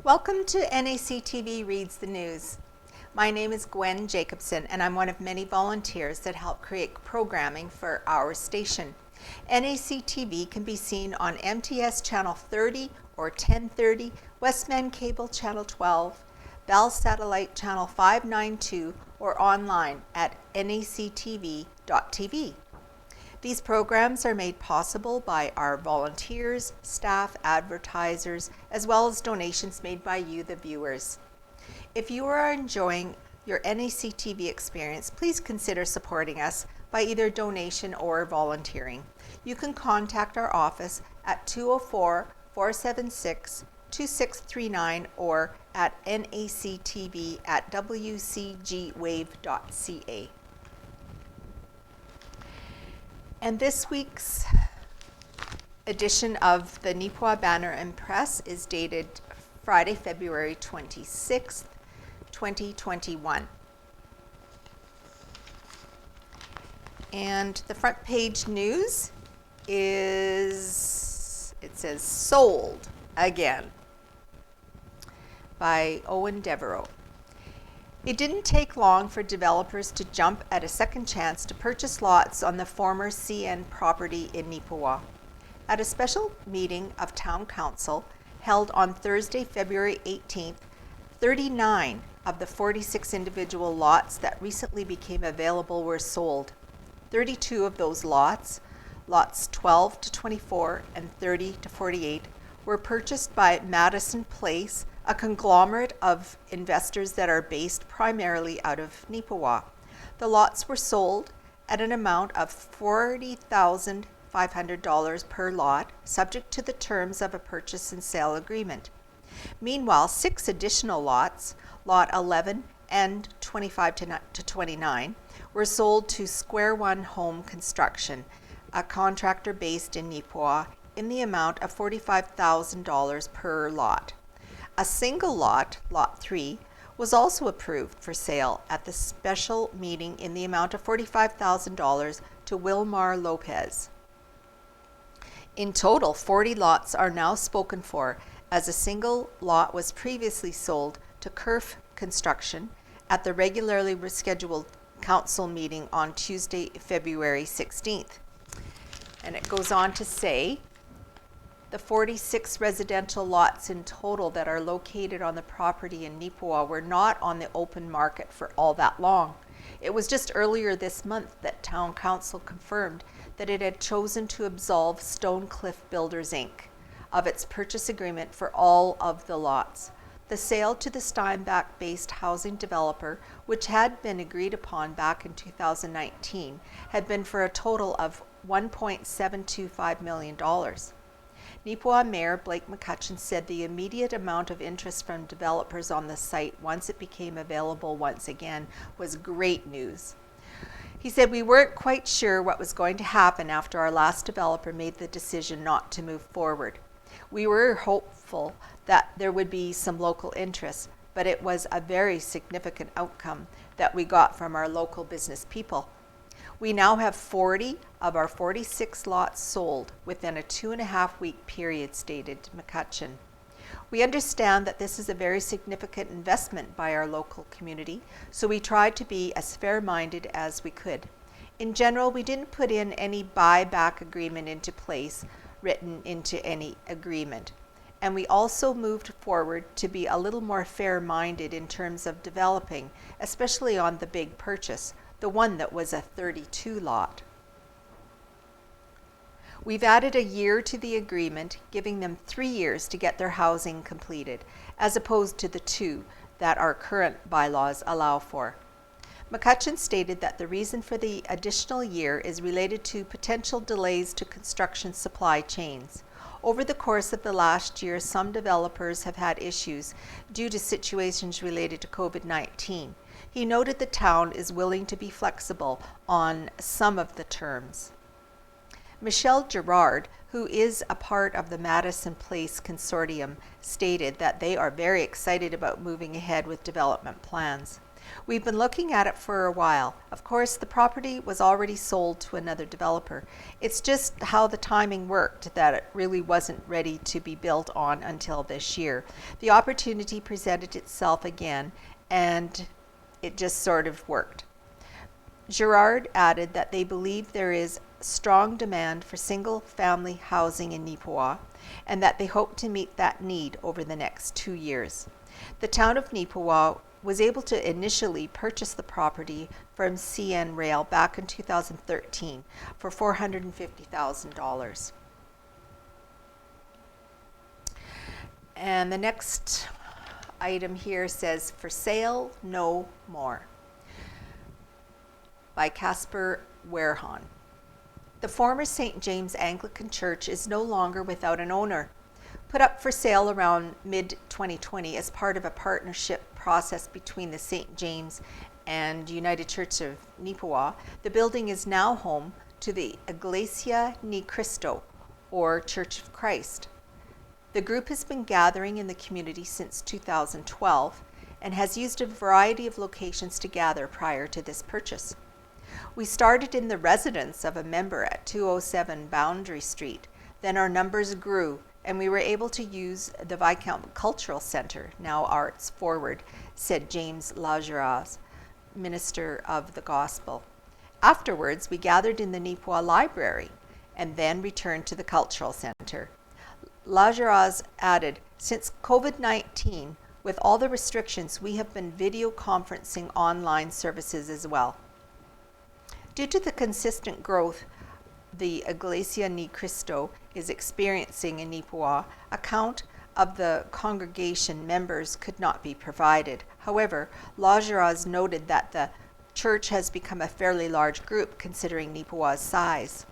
Welcome to NACTV Reads the News. My name is Gwen Jacobsen, and I'm one of many volunteers that help create programming for our station. NACTV can be seen on MTS Channel 30 or 1030, Westman Cable Channel 12, Bell Satellite Channel 592, or online at nactv.tv. These programs are made possible by our volunteers, staff, advertisers, as well as donations made by you, the viewers. If you are enjoying your NACTV experience, please consider supporting us by either donation or volunteering. You can contact our office at 204-476-2639 or at nactv@wcgwave.ca. And this week's edition of the Neepawa Banner and Press is dated Friday, February 26th, 2021. And the front page news is, it says, "Sold Again" by Owen Devereaux. It didn't take long for developers to jump at a second chance to purchase lots on the former CN property in Neepawa. At a special meeting of Town Council held on Thursday, February 18th, 39 of the 46 individual lots that recently became available were sold. 32 of those lots, lots 12 to 24 and 30 to 48, were purchased by Madison Place, a conglomerate of investors that are based primarily out of Neepawa. The lots were sold at an amount of $40,500 per lot, subject to the terms of a purchase and sale agreement. Meanwhile, 6 additional lots, Lot 11 and 25 to 29, were sold to Square One Home Construction, a contractor based in Neepawa, in the amount of $45,000 per lot. A single lot, Lot 3, was also approved for sale at the special meeting in the amount of $45,000 to Wilmar Lopez. In total, 40 lots are now spoken for, as a single lot was previously sold to Kerf Construction at the regularly rescheduled council meeting on Tuesday, February 16th. And it goes on to say, the 46 residential lots in total that are located on the property in Neepawa were not on the open market for all that long. It was just earlier this month that Town Council confirmed that it had chosen to absolve Stonecliff Builders Inc. of its purchase agreement for all of the lots. The sale to the Steinbach-based housing developer, which had been agreed upon back in 2019, had been for a total of $1.725 million. Neepawa Mayor Blake McCutcheon said the immediate amount of interest from developers on the site once it became available once again was great news. He said, "We weren't quite sure what was going to happen after our last developer made the decision not to move forward. We were hopeful that there would be some local interest, but it was a very significant outcome that we got from our local business people. We now have 40 of our 46 lots sold within a 2.5-week period," stated McCutcheon. "We understand that this is a very significant investment by our local community, so we tried to be as fair-minded as we could. In general, we didn't put in any buyback agreement into place, written into any agreement. And we also moved forward to be a little more fair-minded in terms of developing, especially on the big purchase, the one that was a 32 lot. We've added a year to the agreement, giving them 3 years to get their housing completed, as opposed to the 2 that our current bylaws allow for." McCutcheon stated that the reason for the additional year is related to potential delays to construction supply chains. Over the course of the last year, some developers have had issues due to situations related to COVID-19. He noted the town is willing to be flexible on some of the terms. Michelle Gerard, who is a part of the Madison Place Consortium, stated that they are very excited about moving ahead with development plans. We've been looking at it for a while. Of course, the property was already sold to another developer. It's just how the timing worked that it really wasn't ready to be built on until this year. The opportunity presented itself again, and it just sort of worked. Gerard added that they believe there is strong demand for single-family housing in Neepawa, and that they hope to meet that need over the next 2 years. The town of Neepawa was able to initially purchase the property from CN Rail back in 2013 for $450,000. And the next item here says, "For sale, no more," by Casper Werhan. The former St. James Anglican Church is no longer without an owner. Put up for sale around mid-2020 as part of a partnership process between the St. James and United Church of Neepawa, the building is now home to the Iglesia Ni Cristo, or Church of Christ. The group has been gathering in the community since 2012 and has used a variety of locations to gather prior to this purchase. We started in the residence of a member at 207 Boundary Street. Then our numbers grew, and we were able to use the Viscount Cultural Center, now Arts Forward, said James Lageras, minister of the gospel. Afterwards, we gathered in the Neepawa Library and then returned to the Cultural Center. Lageras added, "Since COVID-19, with all the restrictions, we have been video conferencing online services as well." Due to the consistent growth the Iglesia Ni Cristo is experiencing in Neepawa, a count of the congregation members could not be provided. However, Lageras noted that the church has become a fairly large group considering Neepawa's size.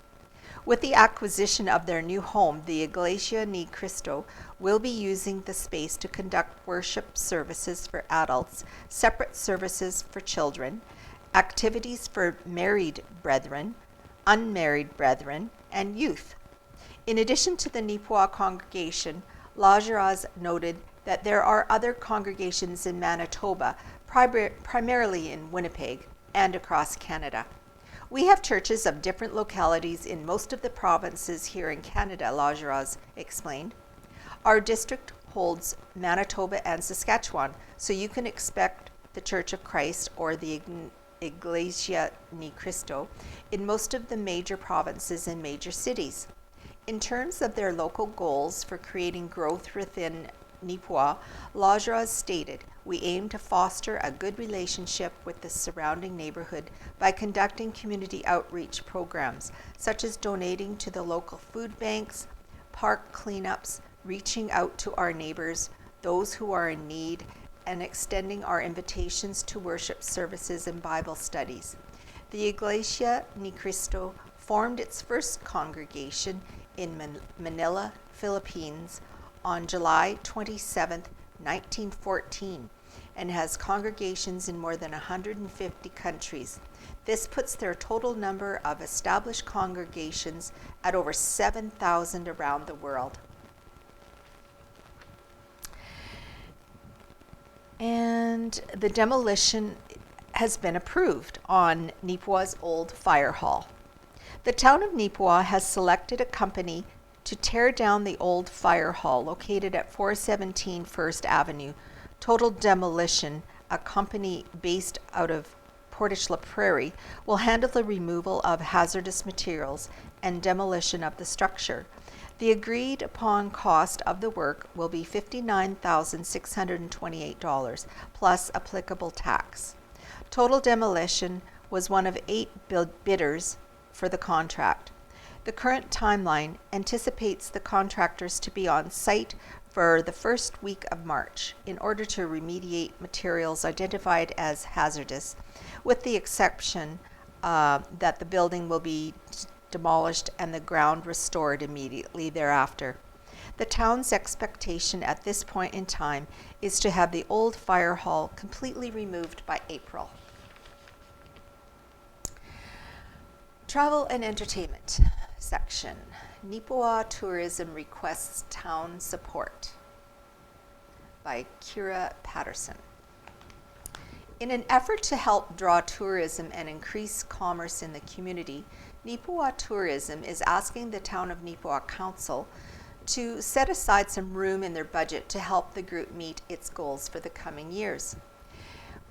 With the acquisition of their new home, the Iglesia Ni Cristo will be using the space to conduct worship services for adults, separate services for children, activities for married brethren, unmarried brethren, and youth. In addition to the Neepawa congregation, Lageras noted that there are other congregations in Manitoba, primarily in Winnipeg, and across Canada. "We have churches of different localities in most of the provinces here in Canada," Lageras explained. "Our district holds Manitoba and Saskatchewan, so you can expect the Church of Christ or the Iglesia Ni Cristo in most of the major provinces and major cities." In terms of their local goals for creating growth within Neepawa, Lageras stated, "We aim to foster a good relationship with the surrounding neighborhood by conducting community outreach programs, such as donating to the local food banks, park cleanups, reaching out to our neighbors, those who are in need, and extending our invitations to worship services and Bible studies." The Iglesia Ni Cristo formed its first congregation in Manila, Philippines on July 27, 1914, and has congregations in more than 150 countries. This puts their total number of established congregations at over 7,000 around the world. And the demolition has been approved on Neepawa's old fire hall. The town of Neepawa has selected a company to tear down the old fire hall located at 417 First Avenue. Total Demolition, a company based out of Portage la Prairie, will handle the removal of hazardous materials and demolition of the structure. The agreed upon cost of the work will be $59,628 plus applicable tax. Total Demolition was one of 8 bidders for the contract. The current timeline anticipates the contractors to be on site for the first week of March in order to remediate materials identified as hazardous, with the exception that the building will be demolished and the ground restored immediately thereafter. The town's expectation at this point in time is to have the old fire hall completely removed by April. Travel and entertainment section. Neepawa Tourism requests town support, by Kira Patterson. In an effort to help draw tourism and increase commerce in the community, Neepawa Tourism is asking the Town of Neepawa Council to set aside some room in their budget to help the group meet its goals for the coming years.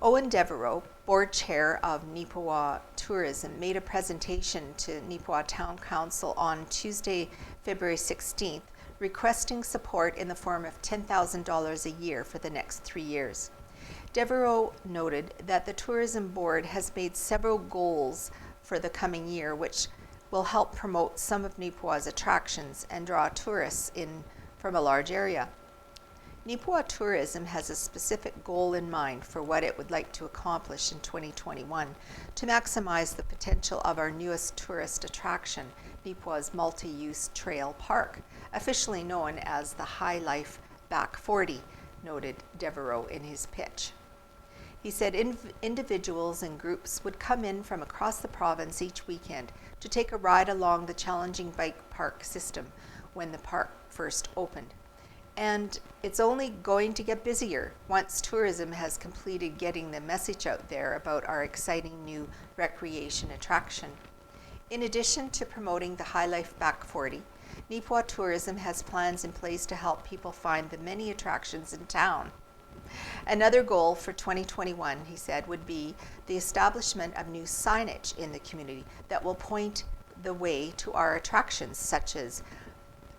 Owen Devereaux, board chair of Neepawa Tourism, made a presentation to Neepawa Town Council on Tuesday, February 16th, requesting support in the form of $10,000 a year for the next 3 years. Devereaux noted that the tourism board has made several goals for the coming year, which will help promote some of Neepawa's attractions and draw tourists in from a large area. Neepawa Tourism has a specific goal in mind for what it would like to accomplish in 2021 to maximize the potential of our newest tourist attraction, Neepawa's multi-use trail park, officially known as the High Life Back 40, noted Devereaux in his pitch. He said individuals and groups would come in from across the province each weekend to take a ride along the challenging bike park system when the park first opened. And it's only going to get busier once tourism has completed getting the message out there about our exciting new recreation attraction. In addition to promoting the High Life Back 40, Neepawa Tourism has plans in place to help people find the many attractions in town. Another goal for 2021, he said, would be the establishment of new signage in the community that will point the way to our attractions, such as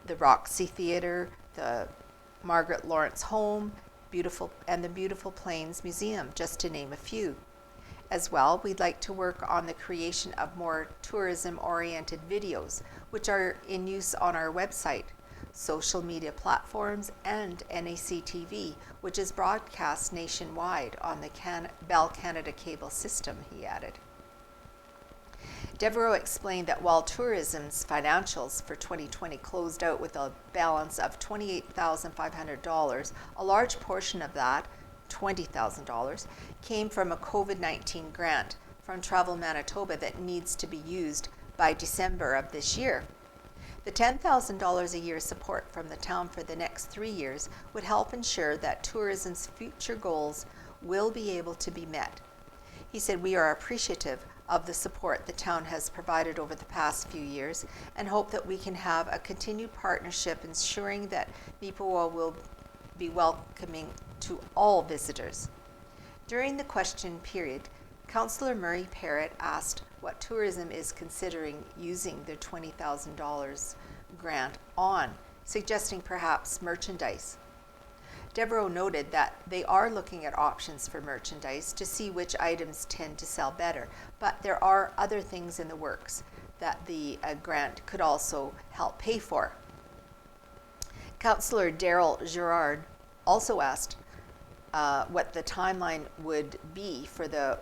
the Roxy Theatre, the Margaret Lawrence Home, and the Beautiful Plains Museum, just to name a few. As well, we'd like to work on the creation of more tourism-oriented videos, which are in use on our website, social media platforms, and NACTV, which is broadcast nationwide on the Bell Canada cable system, he added. Devereaux explained that while tourism's financials for 2020 closed out with a balance of $28,500, a large portion of that, $20,000, came from a COVID-19 grant from Travel Manitoba that needs to be used by December of this year. The $10,000 a year support from the town for the next 3 years would help ensure that tourism's future goals will be able to be met. He said, "We are appreciative of the support the town has provided over the past few years and hope that we can have a continued partnership ensuring that Neepawa will be welcoming to all visitors." During the question period, Councillor Murray Parrott asked what tourism is considering using their $20,000 grant on, suggesting perhaps merchandise. Devereaux noted that they are looking at options for merchandise to see which items tend to sell better, but there are other things in the works that the grant could also help pay for. Councillor Daryl Girard also asked what the timeline would be for the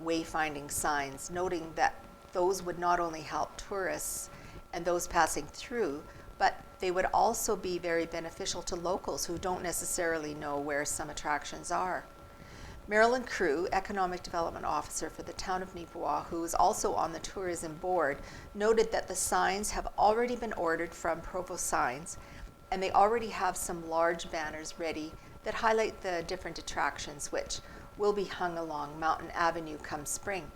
wayfinding signs, noting that those would not only help tourists and those passing through, but they would also be very beneficial to locals who don't necessarily know where some attractions are. Marilyn Crew, Economic Development Officer for the Town of Neepawa, who is also on the tourism board, noted that the signs have already been ordered from Provo Signs, and they already have some large banners ready that highlight the different attractions, which will be hung along Mountain Avenue come spring.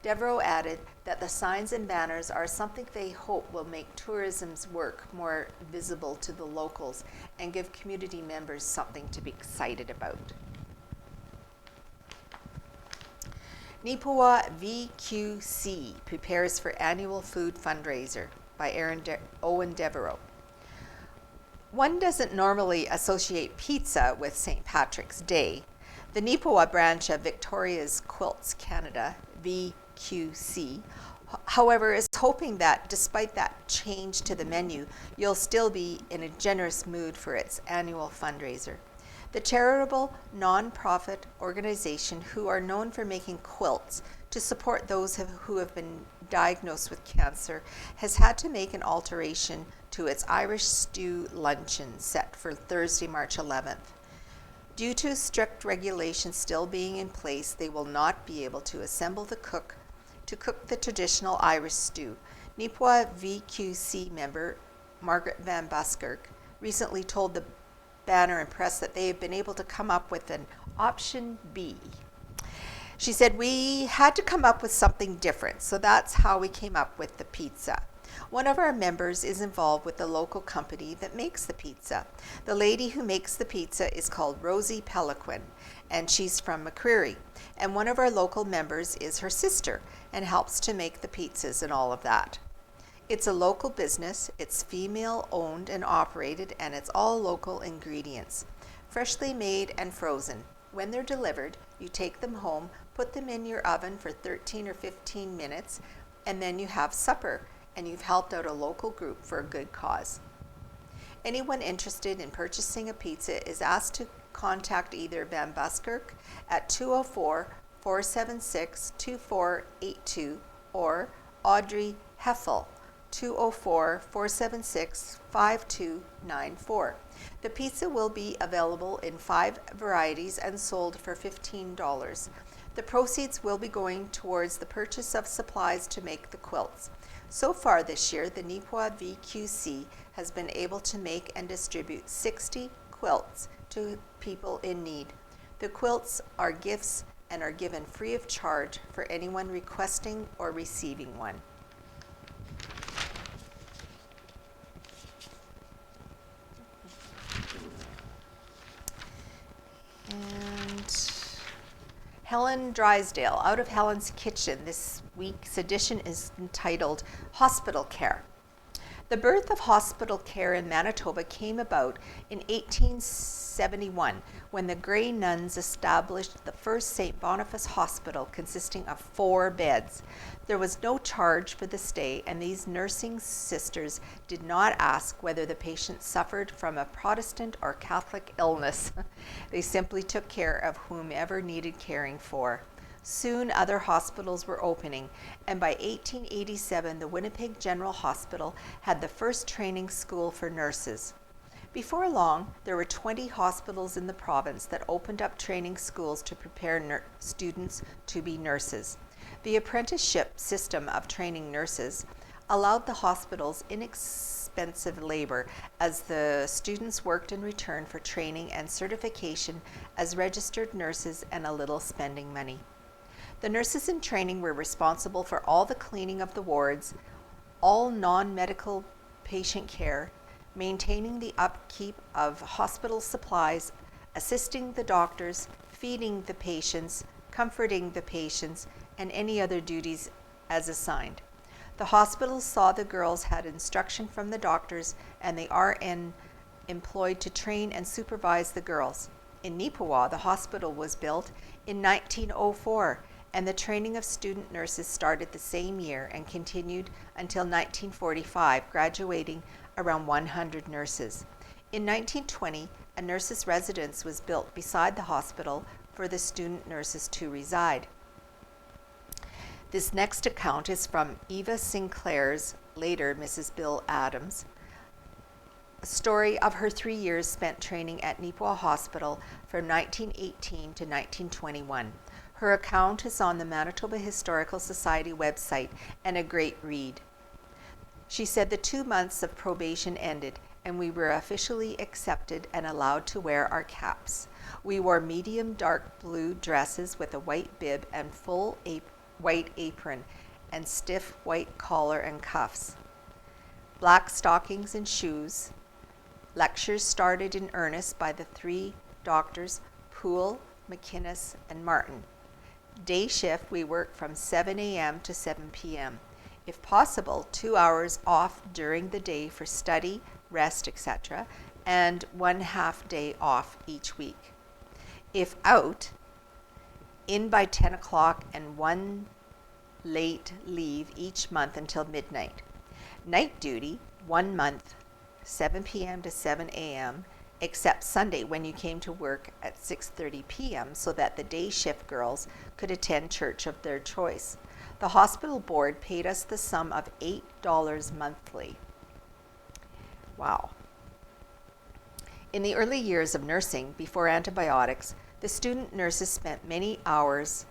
Devereaux added that the signs and banners are something they hope will make tourism's work more visible to the locals and give community members something to be excited about. Neepawa VQC prepares for annual food fundraiser by Owen Devereaux. One doesn't normally associate pizza with St. Patrick's Day. The Neepawa branch of Victoria's Quilts Canada, VQC, however, is hoping that despite that change to the menu, you'll still be in a generous mood for its annual fundraiser. The charitable non-profit organization, who are known for making quilts to support those who have been diagnosed with cancer, has had to make an alteration to its Irish stew luncheon set for Thursday, March 11th. Due to strict regulations still being in place, they will not be able to assemble to cook the traditional Irish stew. Neepawa VQC member Margaret Van Buskirk recently told the Banner and Press that they have been able to come up with an option B. She said, we had to come up with something different, so that's how we came up with the pizza. One of our members is involved with the local company that makes the pizza. The lady who makes the pizza is called Rosie Peliquin, and she's from McCreary. And one of our local members is her sister and helps to make the pizzas and all of that. It's a local business, it's female owned and operated, and it's all local ingredients. Freshly made and frozen. When they're delivered, you take them home, put them in your oven for 13 or 15 minutes, and then you have supper, and you've helped out a local group for a good cause. Anyone interested in purchasing a pizza is asked to contact either Van Buskirk at 204-476-2482 or Audrey Heffel, 204-476-5294. The pizza will be available in 5 varieties and sold for $15. The proceeds will be going towards the purchase of supplies to make the quilts. So far this year, the Neepawa VQC has been able to make and distribute 60 quilts to people in need. The quilts are gifts and are given free of charge for anyone requesting or receiving one. And Helen Drysdale, out of Helen's Kitchen. This week's edition is entitled Hospital Care. The birth of hospital care in Manitoba came about in 1871 when the Grey Nuns established the first St. Boniface Hospital consisting of 4 beds. There was no charge for the stay, and these nursing sisters did not ask whether the patient suffered from a Protestant or Catholic illness. They simply took care of whomever needed caring for. Soon other hospitals were opening, and by 1887 the Winnipeg General Hospital had the first training school for nurses. Before long, there were 20 hospitals in the province that opened up training schools to prepare students to be nurses. The apprenticeship system of training nurses allowed the hospitals inexpensive labor as the students worked in return for training and certification as registered nurses and a little spending money. The nurses in training were responsible for all the cleaning of the wards, all non-medical patient care, maintaining the upkeep of hospital supplies, assisting the doctors, feeding the patients, comforting the patients, and any other duties as assigned. The hospitals saw the girls had instruction from the doctors, and the RN employed to train and supervise the girls. In Neepawa, the hospital was built in 1904, and the training of student nurses started the same year and continued until 1945, graduating around 100 nurses. In 1920, a nurses' residence was built beside the hospital for the student nurses to reside. This next account is from Eva Sinclair's, later Mrs. Bill Adams, a story of her 3 years spent training at Neepawa Hospital from 1918 to 1921. Her account is on the Manitoba Historical Society website and a great read. She said the 2 months of probation ended and we were officially accepted and allowed to wear our caps. We wore medium dark blue dresses with a white bib and full white apron and stiff white collar and cuffs. Black stockings and shoes. Lectures started in earnest by the 3 doctors, Poole, McInnes, and Martin. Day shift, we worked from 7 a.m. to 7 p.m. If possible, 2 hours off during the day for study, rest, etc., and 1 half day off each week. If out, in by 10 o'clock and 1 late leave each month until midnight. Night duty, 1 month, 7 p.m. to 7 a.m., except Sunday when you came to work at 6:30 p.m. so that the day shift girls could attend church of their choice. The hospital board paid us the sum of $8 monthly. Wow. In the early years of nursing, before antibiotics, the student nurses spent many hours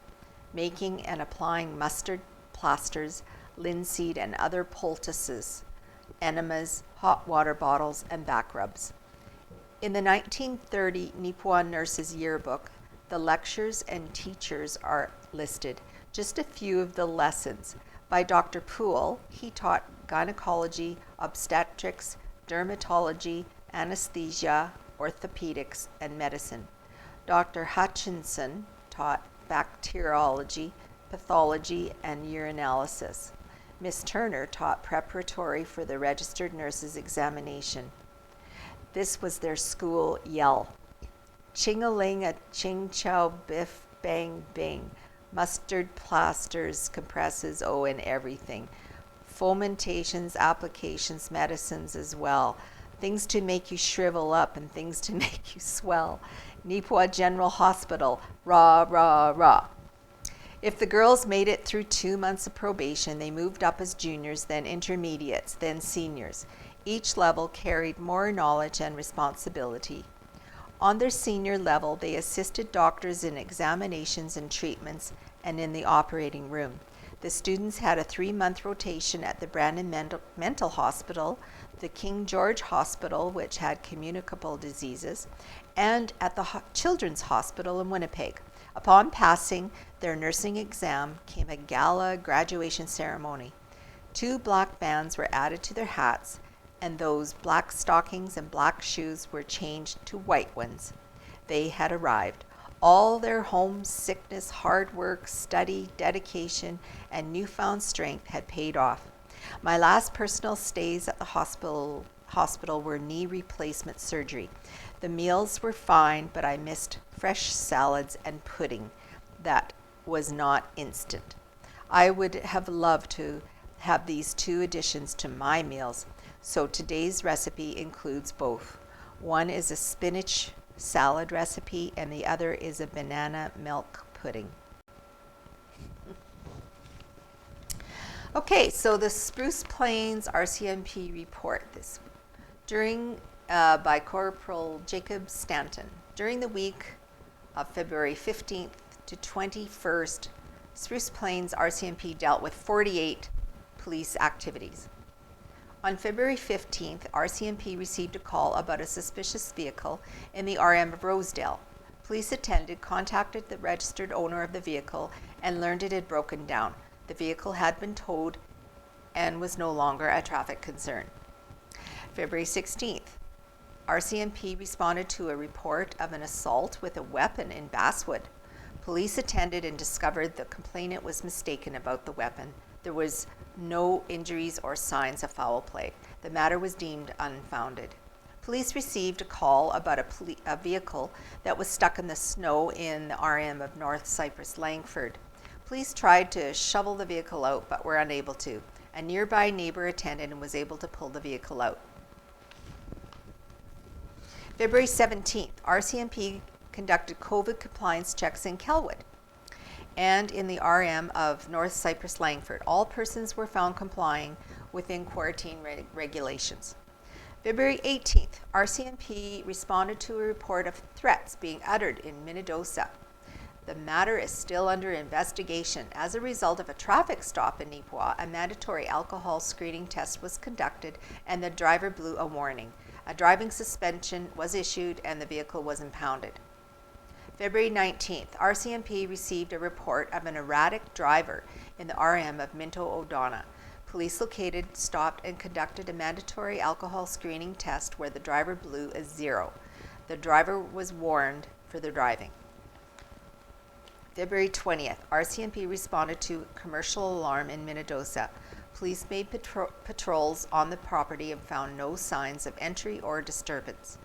making and applying mustard, plasters, linseed, and other poultices, enemas, hot water bottles, and back rubs. In the 1930 Neepawa Nurses Yearbook, The lectures and teachers are listed. Just a few of the lessons. By Dr. Poole, he taught gynecology, obstetrics, dermatology, anesthesia, orthopedics, and medicine. Dr. Hutchinson taught bacteriology, pathology, and urinalysis. Miss Turner taught preparatory for the registered nurse's examination. This was their school yell. Ching-a-ling-a, ching-chow, biff, bang, bing. Mustard, plasters, compresses, oh, and everything. Fomentations, applications, medicines as well. Things to make you shrivel up and things to make you swell. Neepawa General Hospital, rah, rah, rah. If the girls made it through 2 months of probation, they moved up as juniors, then intermediates, then seniors. Each level carried more knowledge and responsibility. On their senior level, they assisted doctors in examinations and treatments and in the operating room. The students had a 3-month rotation at the Brandon Mental Hospital, the King George Hospital, which had communicable diseases, and at the Children's Hospital in Winnipeg. Upon passing their nursing exam came a gala graduation ceremony. 2 black bands were added to their hats, and those black stockings and black shoes were changed to white ones. They had arrived. All their homesickness, hard work, study, dedication, and newfound strength had paid off. My last personal stays at the hospital were knee replacement surgery. The meals were fine, but I missed fresh salads and pudding. That was not instant. I would have loved to have these 2 additions to my meals, so today's recipe includes both. One is a spinach salad recipe, and the other is a banana milk pudding. Okay, so the Spruce Plains RCMP report by Corporal Jacob Stanton. During the week of February 15th to 21st, Spruce Plains RCMP dealt with 48 police activities. On February 15th, RCMP received a call about a suspicious vehicle in the RM of Rosedale. Police attended, contacted the registered owner of the vehicle, and learned it had broken down. The vehicle had been towed and was no longer a traffic concern. February 16th, RCMP responded to a report of an assault with a weapon in Basswood. Police attended and discovered the complainant was mistaken about the weapon. There was no injuries or signs of foul play. The matter was deemed unfounded. Police received a call about a vehicle that was stuck in the snow in the RM of North Cypress Langford. Police tried to shovel the vehicle out but were unable to. A nearby neighbor attended and was able to pull the vehicle out. February 17th, RCMP conducted COVID compliance checks in Kelwood and in the RM of North Cypress Langford. All persons were found complying within quarantine regulations. February 18th, RCMP responded to a report of threats being uttered in Minnedosa. The matter is still under investigation. As a result of a traffic stop in Neepawa, a mandatory alcohol screening test was conducted and the driver blew a warning. A driving suspension was issued and the vehicle was impounded. February 19th, RCMP received a report of an erratic driver in the RM of Minto O'Donnell. Police located, stopped, and conducted a mandatory alcohol screening test where the driver blew a 0. The driver was warned for the driving. February 20th, RCMP responded to a commercial alarm in Minnedosa. Police made patrols on the property and found no signs of entry or disturbance.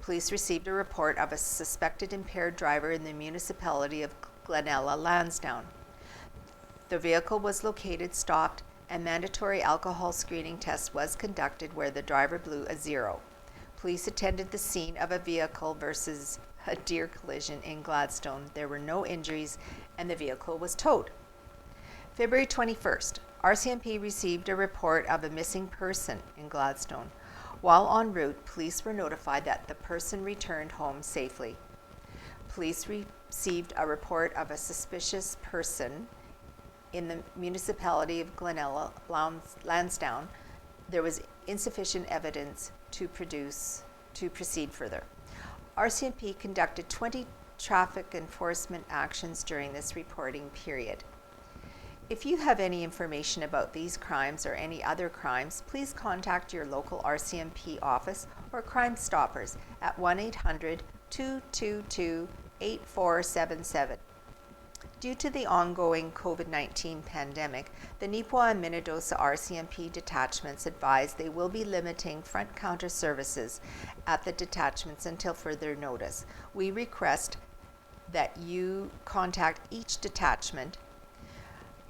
Police received a report of a suspected impaired driver in the municipality of Glenella, Lansdowne. The vehicle was located, stopped, and mandatory alcohol screening test was conducted where the driver blew a 0. Police attended the scene of a vehicle versus a deer collision in Gladstone. There were no injuries and the vehicle was towed. February 21st, RCMP received a report of a missing person in Gladstone. While en route, police were notified that the person returned home safely. Police received a report of a suspicious person in the municipality of Glenella, Lansdowne. There was insufficient evidence to proceed further. RCMP conducted 22 traffic enforcement actions during this reporting period. If you have any information about these crimes or any other crimes, please contact your local RCMP office or Crime Stoppers at 1-800-222-8477. Due to the ongoing COVID-19 pandemic, the Neepawa and Minnedosa RCMP detachments advise they will be limiting front counter services at the detachments until further notice. We request that you contact each detachment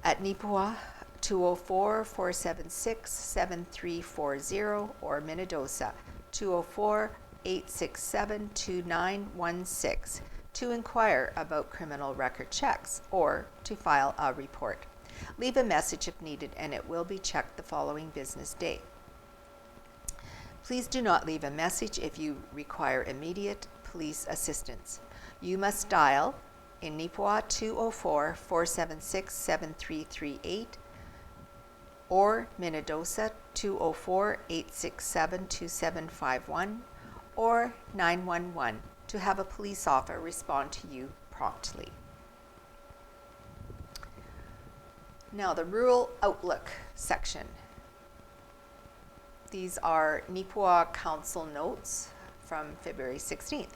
at Neepawa 204-476-7340 or Minnedosa 204-867-2916 to inquire about criminal record checks or to file a report. Leave a message if needed and it will be checked the following business day. Please do not leave a message if you require immediate police assistance. You must dial in Neepawa 204-476-7338 or Minnedosa 204-867-2751 or 911 to have a police officer respond to you promptly. Now the Rural Outlook section. These are Neepawa Council notes from February 16th.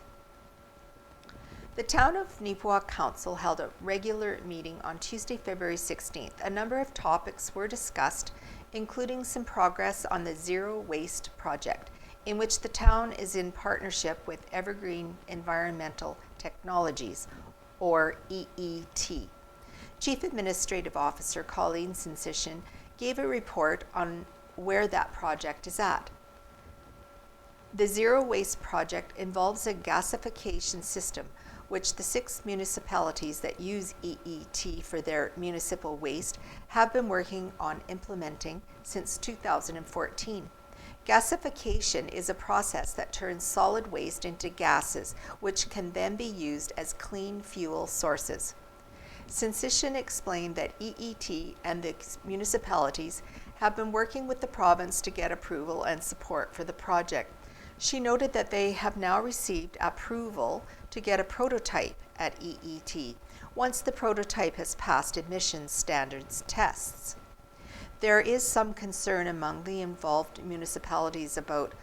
The Town of Neepawa Council held a regular meeting on Tuesday, February 16th. A number of topics were discussed, including some progress on the Zero Waste project, in which the town is in partnership with Evergreen Environmental Technologies, or EET. Chief Administrative Officer Colleen Sensation gave a report on where that project is at. The Zero Waste project involves a gasification system which the 6 municipalities that use EET for their municipal waste have been working on implementing since 2014. Gasification is a process that turns solid waste into gases, which can then be used as clean fuel sources. Sensation explained that EET and the municipalities have been working with the province to get approval and support for the project. She noted that they have now received approval to get a prototype at EET once the prototype has passed emissions standards tests. There is some concern among the involved municipalities about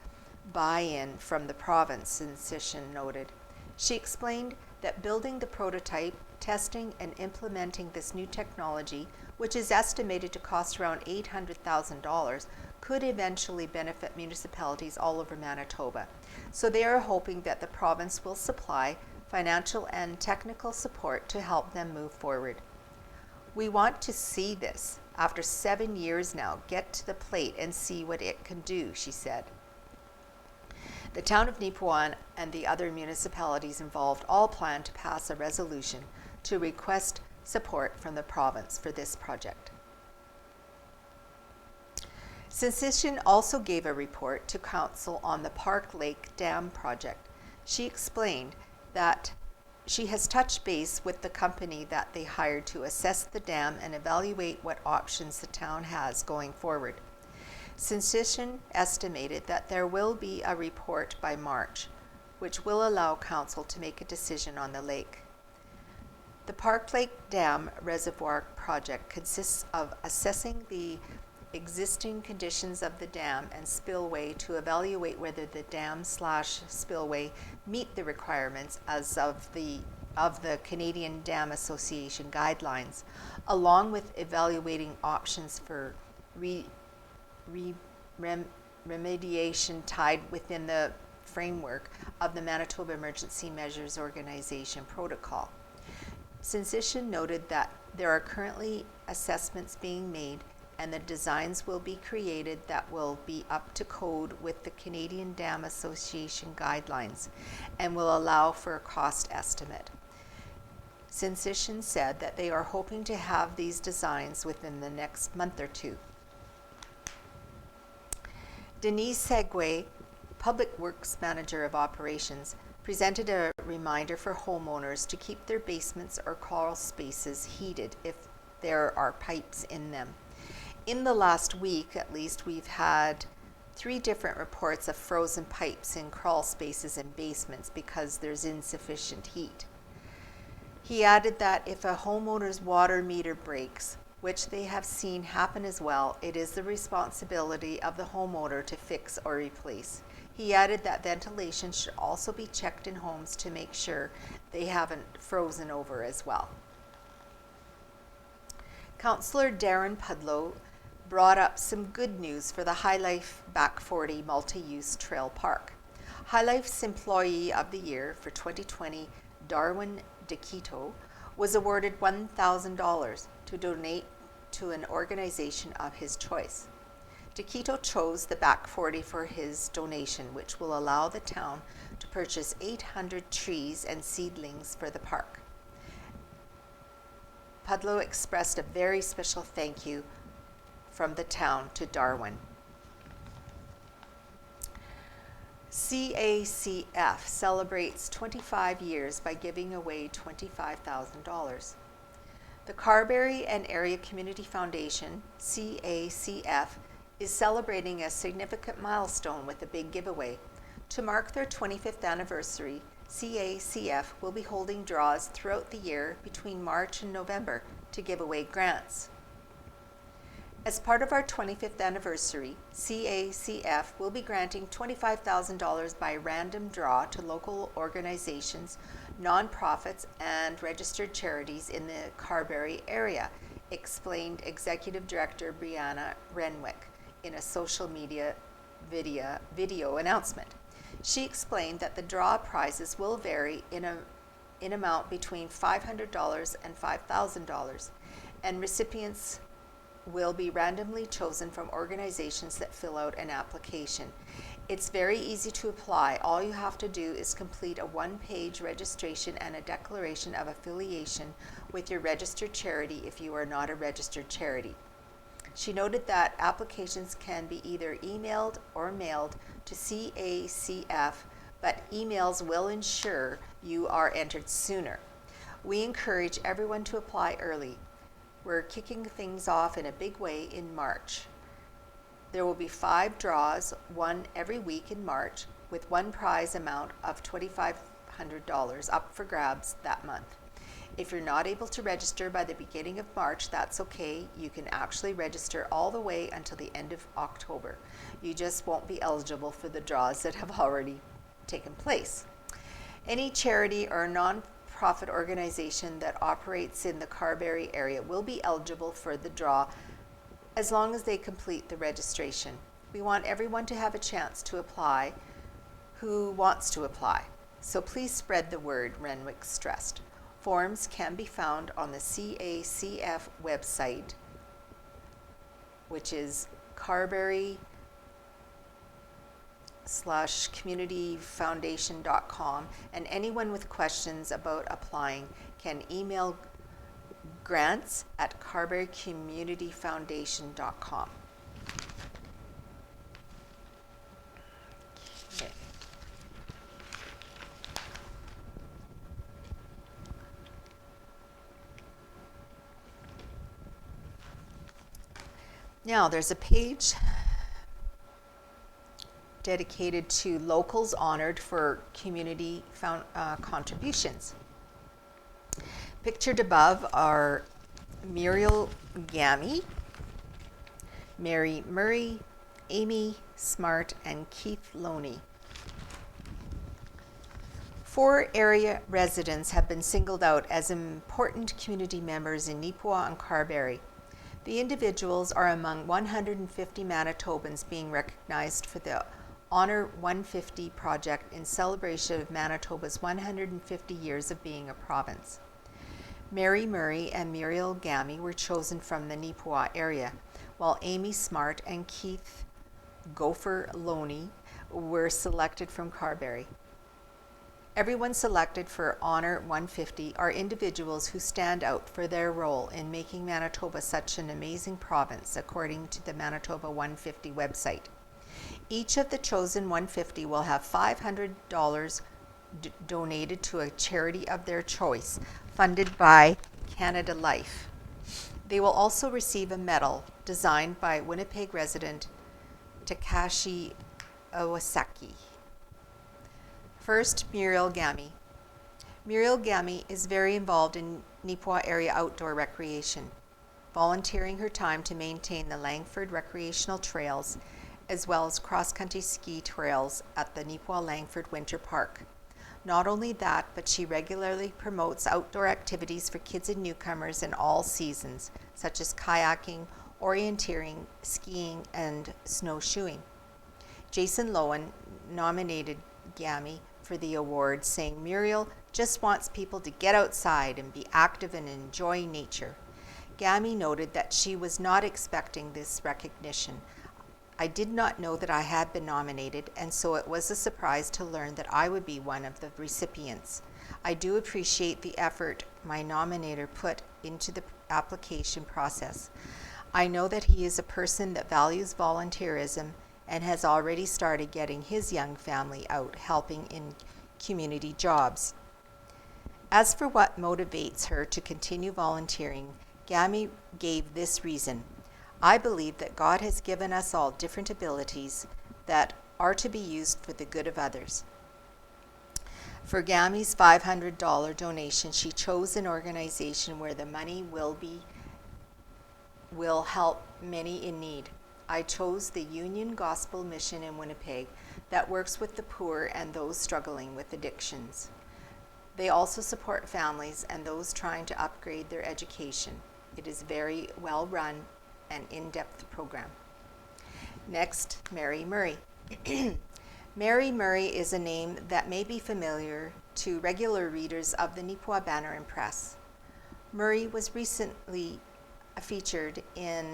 buy-in from the province, Sensation noted. She explained that building the prototype, testing and implementing this new technology, which is estimated to cost around $800,000, could eventually benefit municipalities all over Manitoba. So they are hoping that the province will supply financial and technical support to help them move forward. We want to see this, after 7 years now, get to the plate and see what it can do, she said. The town of Neepawa and the other municipalities involved all plan to pass a resolution to request support from the province for this project. Sensation also gave a report to Council on the Park Lake Dam project. She explained that she has touched base with the company that they hired to assess the dam and evaluate what options the town has going forward. Sensation estimated that there will be a report by March, which will allow Council to make a decision on the lake. The Park Lake Dam Reservoir project consists of assessing the existing conditions of the dam and spillway to evaluate whether the dam/spillway meet the requirements as of the Canadian Dam Association guidelines, along with evaluating options for remediation tied within the framework of the Manitoba Emergency Measures Organization protocol. Sensation noted that there are currently assessments being made and the designs will be created that will be up to code with the Canadian Dam Association guidelines and will allow for a cost estimate. Sensation said that they are hoping to have these designs within the next month or two. Denise Segway, Public Works Manager of Operations, presented a reminder for homeowners to keep their basements or crawl spaces heated if there are pipes in them. In the last week, at least, we've had 3 different reports of frozen pipes in crawl spaces and basements because there's insufficient heat. He added that if a homeowner's water meter breaks, which they have seen happen as well, it is the responsibility of the homeowner to fix or replace. He added that ventilation should also be checked in homes to make sure they haven't frozen over as well. Councillor Darren Pudlow brought up some good news for the High Life Back 40 multi-use trail park. High Life's Employee of the Year for 2020, Darwin DeQuito, was awarded $1,000 to donate to an organization of his choice. DeQuito chose the Back 40 for his donation, which will allow the town to purchase 800 trees and seedlings for the park. Pudlow expressed a very special thank you from the town to Darwin. CACF celebrates 25 years by giving away $25,000. The Carberry and Area Community Foundation, CACF, is celebrating a significant milestone with a big giveaway. To mark their 25th anniversary, CACF will be holding draws throughout the year between March and November to give away grants. As part of our 25th anniversary, CACF will be granting $25,000 by random draw to local organizations, nonprofits, and registered charities in the Carberry area, explained Executive Director Brianna Renwick in a social media video announcement. She explained that the draw prizes will vary in amount between $500 and $5,000, and recipients will be randomly chosen from organizations that fill out an application. It's very easy to apply. All you have to do is complete a one-page registration and a declaration of affiliation with your registered charity if you are not a registered charity. She noted that applications can be either emailed or mailed to CACF, but emails will ensure you are entered sooner. We encourage everyone to apply early. We're kicking things off in a big way in March. There will be 5 draws, one every week in March, with one prize amount of $2,500 up for grabs that month. If you're not able to register by the beginning of March, that's okay. You can actually register all the way until the end of October. You just won't be eligible for the draws that have already taken place. Any charity or non-profit organization that operates in the Carberry area will be eligible for the draw as long as they complete the registration. We want everyone to have a chance to apply who wants to apply. So please spread the word, Renwick stressed. Forms can be found on the CACF website, which is carberry/communityfoundation.com, and anyone with questions about applying can email grants@carberrycommunityfoundation.com. Okay. Now there's a page dedicated to locals honored for community contributions. Pictured above are Muriel Gammy, Mary Murray, Amy Smart, and Keith Loney. 4 area residents have been singled out as important community members in Neepawa and Carberry. The individuals are among 150 Manitobans being recognized for the Honor 150 project in celebration of Manitoba's 150 years of being a province. Mary Murray and Muriel Gammy were chosen from the Neepawa area, while Amy Smart and Keith Gopher Loney were selected from Carberry. Everyone selected for Honor 150 are individuals who stand out for their role in making Manitoba such an amazing province, according to the Manitoba 150 website. Each of the chosen 150 will have $500 donated to a charity of their choice, funded by Canada Life. They will also receive a medal designed by Winnipeg resident Takashi Owasaki. First, Muriel Gammy. Muriel Gami is very involved in Neepawa area outdoor recreation, volunteering her time to maintain the Langford recreational trails as well as cross-country ski trails at the Neepawa Langford Winter Park. Not only that, but she regularly promotes outdoor activities for kids and newcomers in all seasons, such as kayaking, orienteering, skiing, and snowshoeing. Jason Lowen nominated Gami for the award, saying Muriel just wants people to get outside and be active and enjoy nature. Gami noted that she was not expecting this recognition. I did not know that I had been nominated, and so it was a surprise to learn that I would be one of the recipients. I do appreciate the effort my nominator put into the application process. I know that he is a person that values volunteerism and has already started getting his young family out helping in community jobs. As for what motivates her to continue volunteering, Gami gave this reason. I believe that God has given us all different abilities that are to be used for the good of others. For Gami's $500 donation, she chose an organization where the money will help many in need. I chose the Union Gospel Mission in Winnipeg that works with the poor and those struggling with addictions. They also support families and those trying to upgrade their education. It is very well run and in-depth program. Next, Mary Murray. Mary Murray is a name that may be familiar to regular readers of the Neepawa Banner and Press. Murray was recently featured in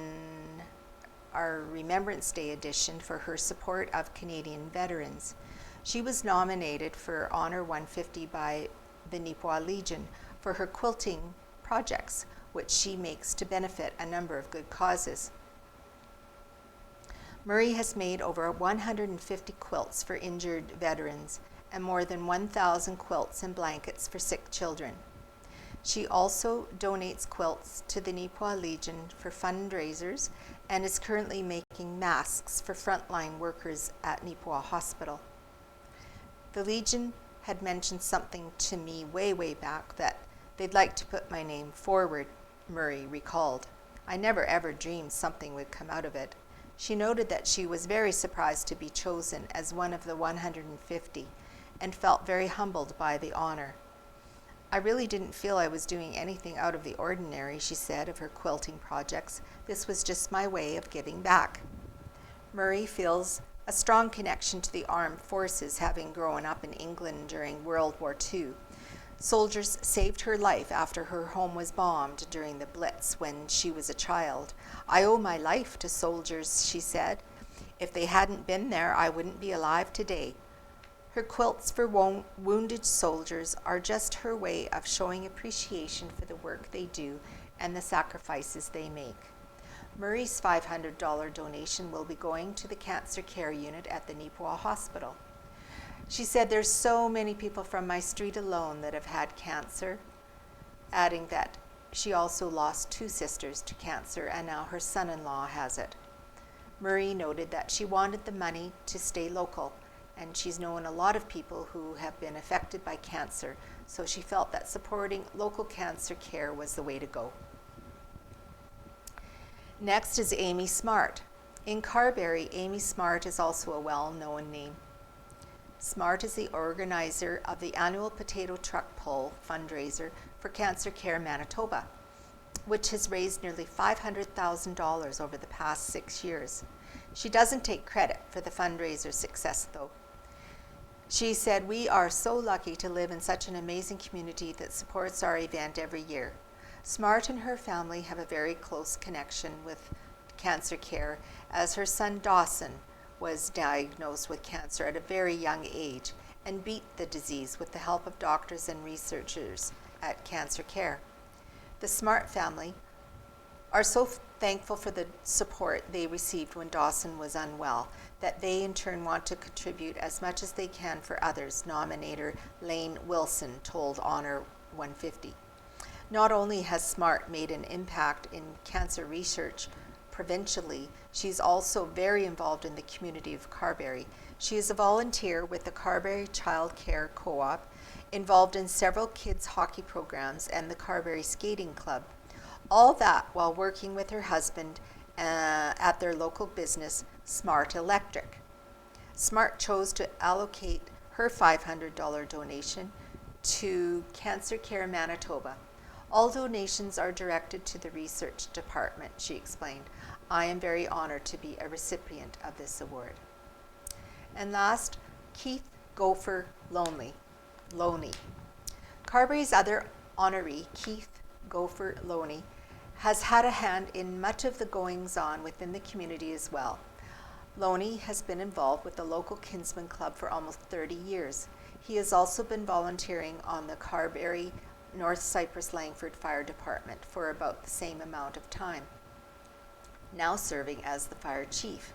our Remembrance Day edition for her support of Canadian veterans. She was nominated for Honor 150 by the Neepawa Legion for her quilting projects, which she makes to benefit a number of good causes. Murray has made over 150 quilts for injured veterans and more than 1,000 quilts and blankets for sick children. She also donates quilts to the Neepawa Legion for fundraisers and is currently making masks for frontline workers at Neepawa Hospital. The Legion had mentioned something to me way back that they'd like to put my name forward, Murray recalled. I never ever dreamed something would come out of it. She noted that she was very surprised to be chosen as one of the 150 and felt very humbled by the honor. I really didn't feel I was doing anything out of the ordinary, she said of her quilting projects. This was just my way of giving back. Murray feels a strong connection to the armed forces, having grown up in England during World War II. Soldiers saved her life after her home was bombed during the Blitz when she was a child. I owe my life to soldiers, she said. If they hadn't been there, I wouldn't be alive today. Her quilts for wounded soldiers are just her way of showing appreciation for the work they do and the sacrifices they make. Murray's $500 donation will be going to the cancer care unit at the Neepawa Hospital. She said, there's so many people from my street alone that have had cancer, adding that she also lost 2 sisters to cancer and now her son-in-law has it. Murray noted that she wanted the money to stay local, and she's known a lot of people who have been affected by cancer, so she felt that supporting local cancer care was the way to go. Next is Amy Smart. In Carberry, Amy Smart is also a well-known name. Smart is the organizer of the annual potato truck pull fundraiser for Cancer Care Manitoba, which has raised nearly $500,000 over the past 6 years. She doesn't take credit for the fundraiser's success, though. She said, we are so lucky to live in such an amazing community that supports our event every year. Smart and her family have a very close connection with cancer care, as her son Dawson was diagnosed with cancer at a very young age and beat the disease with the help of doctors and researchers at Cancer Care. The Smart family are so thankful for the support they received when Dawson was unwell that they in turn want to contribute as much as they can for others, nominator Lane Wilson told Honor 150. Not only has Smart made an impact in cancer research provincially, she's also very involved in the community of Carberry. She is a volunteer with the Carberry Child Care Co-op, involved in several kids' hockey programs and the Carberry Skating Club. All that while working with her husband at their local business, Smart Electric. Smart chose to allocate her $500 donation to Cancer Care Manitoba. All donations are directed to the research department, she explained. I am very honored to be a recipient of this award. And last, Keith Gopher Loney. Carberry's other honoree, Keith Gopher Loney, has had a hand in much of the goings-on within the community as well. Loney has been involved with the local Kinsman Club for almost 30 years. He has also been volunteering on the Carberry North Cypress Langford Fire Department for about the same amount of time, now serving as the fire chief.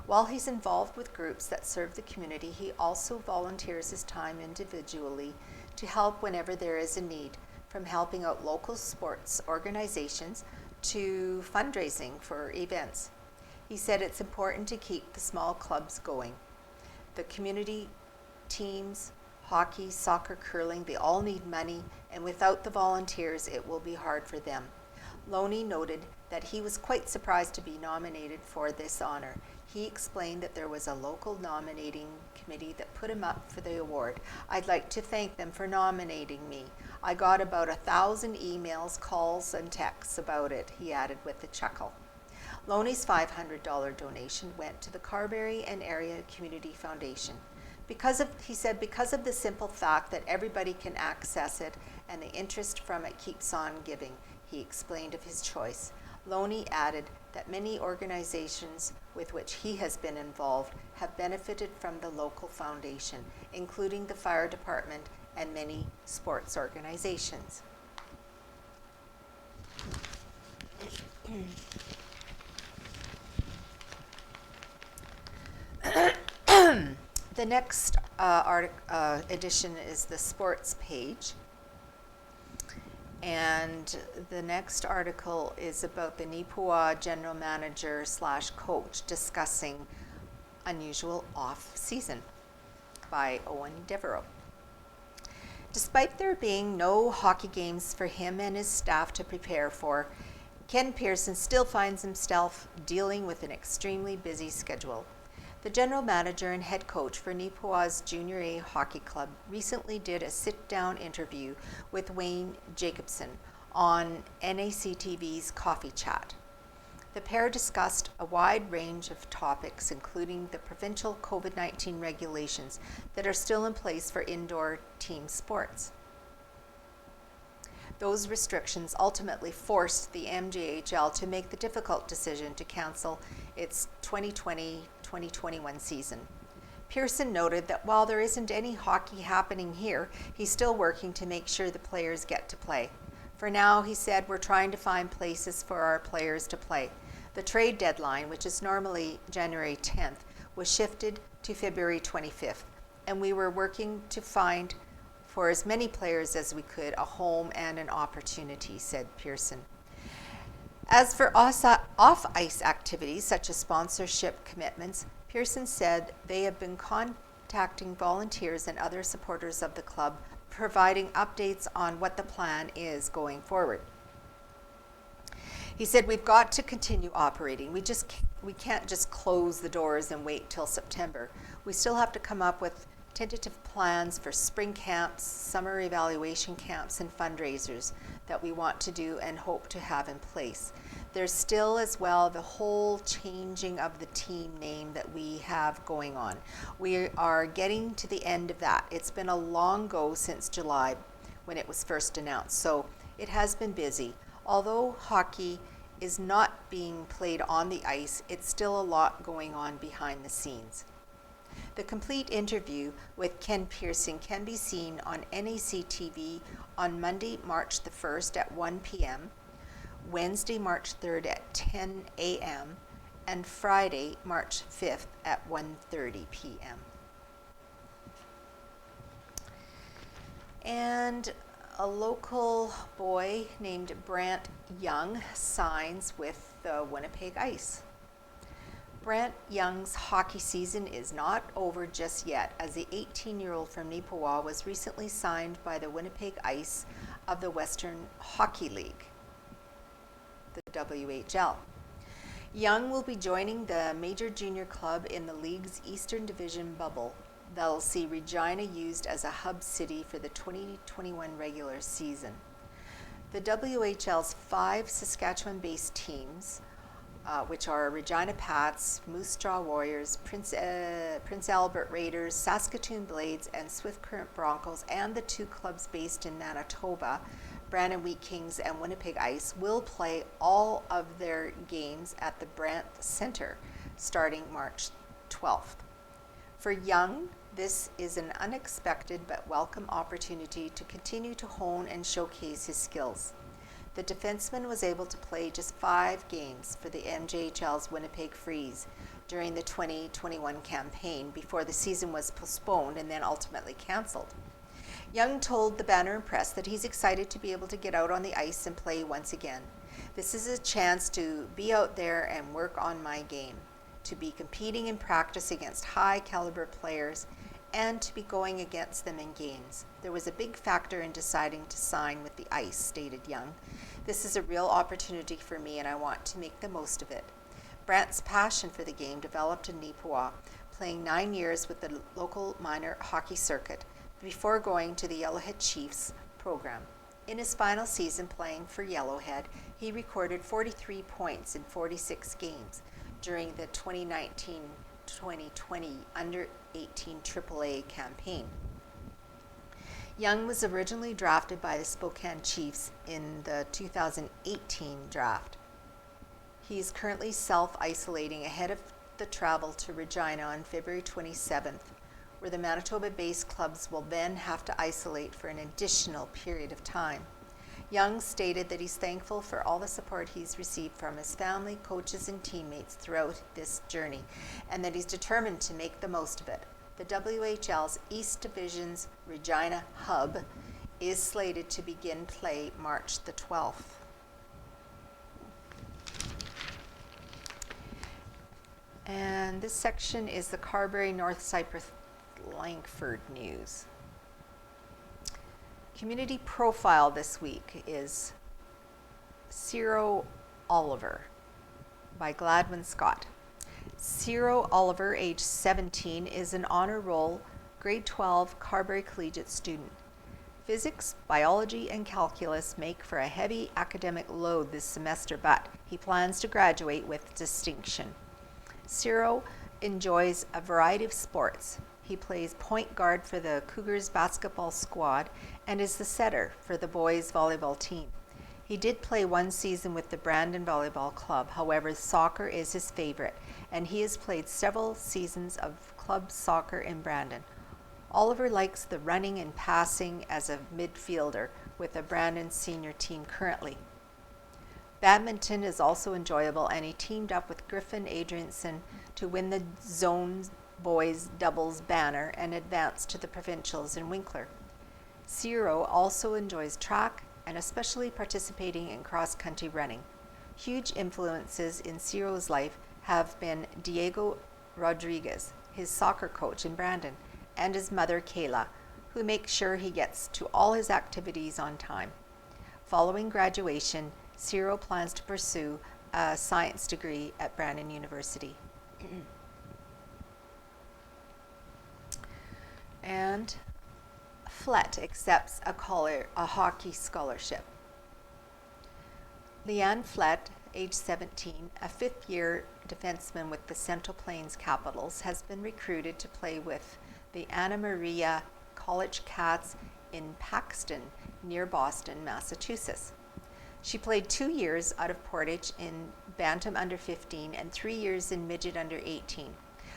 While he's involved with groups that serve the community, he also volunteers his time individually to help whenever there is a need, from helping out local sports organizations to fundraising for events. He said it's important to keep the small clubs going. The community teams, hockey, soccer, curling, they all need money, and without the volunteers, it will be hard for them. Loney noted that he was quite surprised to be nominated for this honor. He explained that there was a local nominating committee that put him up for the award. I'd like to thank them for nominating me. I got about 1,000 emails, calls, and texts about it, he added with a chuckle. Loney's $500 donation went to the Carberry and Area Community Foundation. He said because of the simple fact that everybody can access it and the interest from it keeps on giving, he explained of his choice. Loney added that many organizations with which he has been involved have benefited from the local foundation, including the fire department and many sports organizations. The next edition is the sports page. And the next article is about the Neepawa general manager / coach discussing unusual off season by Owen Devereaux. Despite there being no hockey games for him and his staff to prepare for, Ken Pearson still finds himself dealing with an extremely busy schedule. The general manager and head coach for Neepawa's Junior A Hockey Club recently did a sit-down interview with Wayne Jacobsen on NACTV's Coffee Chat. The pair discussed a wide range of topics, including the provincial COVID-19 regulations that are still in place for indoor team sports. Those restrictions ultimately forced the MJHL to make the difficult decision to cancel its 2020-2021 season. Pearson noted that while there isn't any hockey happening here, he's still working to make sure the players get to play. For now, he said, we're trying to find places for our players to play. The trade deadline, which is normally January 10th, was shifted to February 25th, and we were working to find for as many players as we could a home and an opportunity, said Pearson. As for off-ice activities such as sponsorship commitments, Pearson said they have been contacting volunteers and other supporters of the club, providing updates on what the plan is going forward. He said, we've got to continue operating. We can't just close the doors and wait till September. We still have to come up with tentative plans for spring camps, summer evaluation camps, and fundraisers that we want to do and hope to have in place. There's still as well the whole changing of the team name that we have going on. We are getting to the end of that. It's been a long go since July when it was first announced, so it has been busy. Although hockey is not being played on the ice, it's still a lot going on behind the scenes. The complete interview with Ken Pearson can be seen on NACTV on Monday, March the 1st at 1 p.m., Wednesday, March 3rd at 10 a.m., and Friday, March 5th at 1:30 p.m. And a local boy named Brant Young signs with the Winnipeg Ice. Brant Young's hockey season is not over just yet, as the 18-year-old from Neepawa was recently signed by the Winnipeg Ice of the Western Hockey League, the WHL. Young will be joining the major junior club in the league's Eastern Division bubble. They'll see Regina used as a hub city for the 2021 regular season. The WHL's 5 Saskatchewan-based teams, which are Regina Pats, Moose Jaw Warriors, Prince Albert Raiders, Saskatoon Blades, and Swift Current Broncos, and the 2 clubs based in Manitoba, Brandon Wheat Kings and Winnipeg Ice, will play all of their games at the Brant Centre starting March 12th. For Young, this is an unexpected but welcome opportunity to continue to hone and showcase his skills. The defenseman was able to play just 5 games for the MJHL's Winnipeg Freeze during the 2021 campaign before the season was postponed and then ultimately canceled. Young told the Banner and Press that he's excited to be able to get out on the ice and play once again. This is a chance to be out there and work on my game, to be competing in practice against high caliber players, and to be going against them in games. There was a big factor in deciding to sign with the Ice, stated Young. This is a real opportunity for me and I want to make the most of it. Brant's passion for the game developed in Neepawa, playing 9 years with the local minor hockey circuit before going to the Yellowhead Chiefs program. In his final season playing for Yellowhead, he recorded 43 points in 46 games during the 2019-2020 Under-18 AAA campaign. Young was originally drafted by the Spokane Chiefs in the 2018 draft. He is currently self-isolating ahead of the travel to Regina on February 27th, where the Manitoba-based clubs will then have to isolate for an additional period of time. Young stated that he's thankful for all the support he's received from his family, coaches, and teammates throughout this journey, and that he's determined to make the most of it. The WHL's East Division's Regina Hub is slated to begin play March the 12th. And this section is the Carberry North Cypress Langford news. Community profile this week is Ciro Oliver by Gladwin Scott. Ciro Oliver, age 17, is an honor roll grade 12 Carberry Collegiate student. Physics, biology, and calculus make for a heavy academic load this semester, but he plans to graduate with distinction. Ciro enjoys a variety of sports. He plays point guard for the Cougars basketball squad and is the setter for the boys volleyball team. He did play 1 season with the Brandon Volleyball Club. However, soccer is his favorite, and he has played several seasons of club soccer in Brandon. Oliver likes the running and passing as a midfielder with the Brandon senior team currently. Badminton is also enjoyable, and he teamed up with Griffin Adrianson to win the zone boys doubles banner and advance to the provincials in Winkler. Ciro also enjoys track and especially participating in cross-country running. Huge influences in Ciro's life have been Diego Rodriguez, his soccer coach in Brandon, and his mother Kayla, who makes sure he gets to all his activities on time. Following graduation, Ciro plans to pursue a science degree at Brandon University. And Flett accepts a hockey scholarship. Leanne Flett, age 17, a 5th-year defenseman with the Central Plains Capitals, has been recruited to play with the Anna Maria College Cats in Paxton, near Boston, Massachusetts. She played 2 years out of Portage in Bantam under 15 and 3 years in Midget under 18.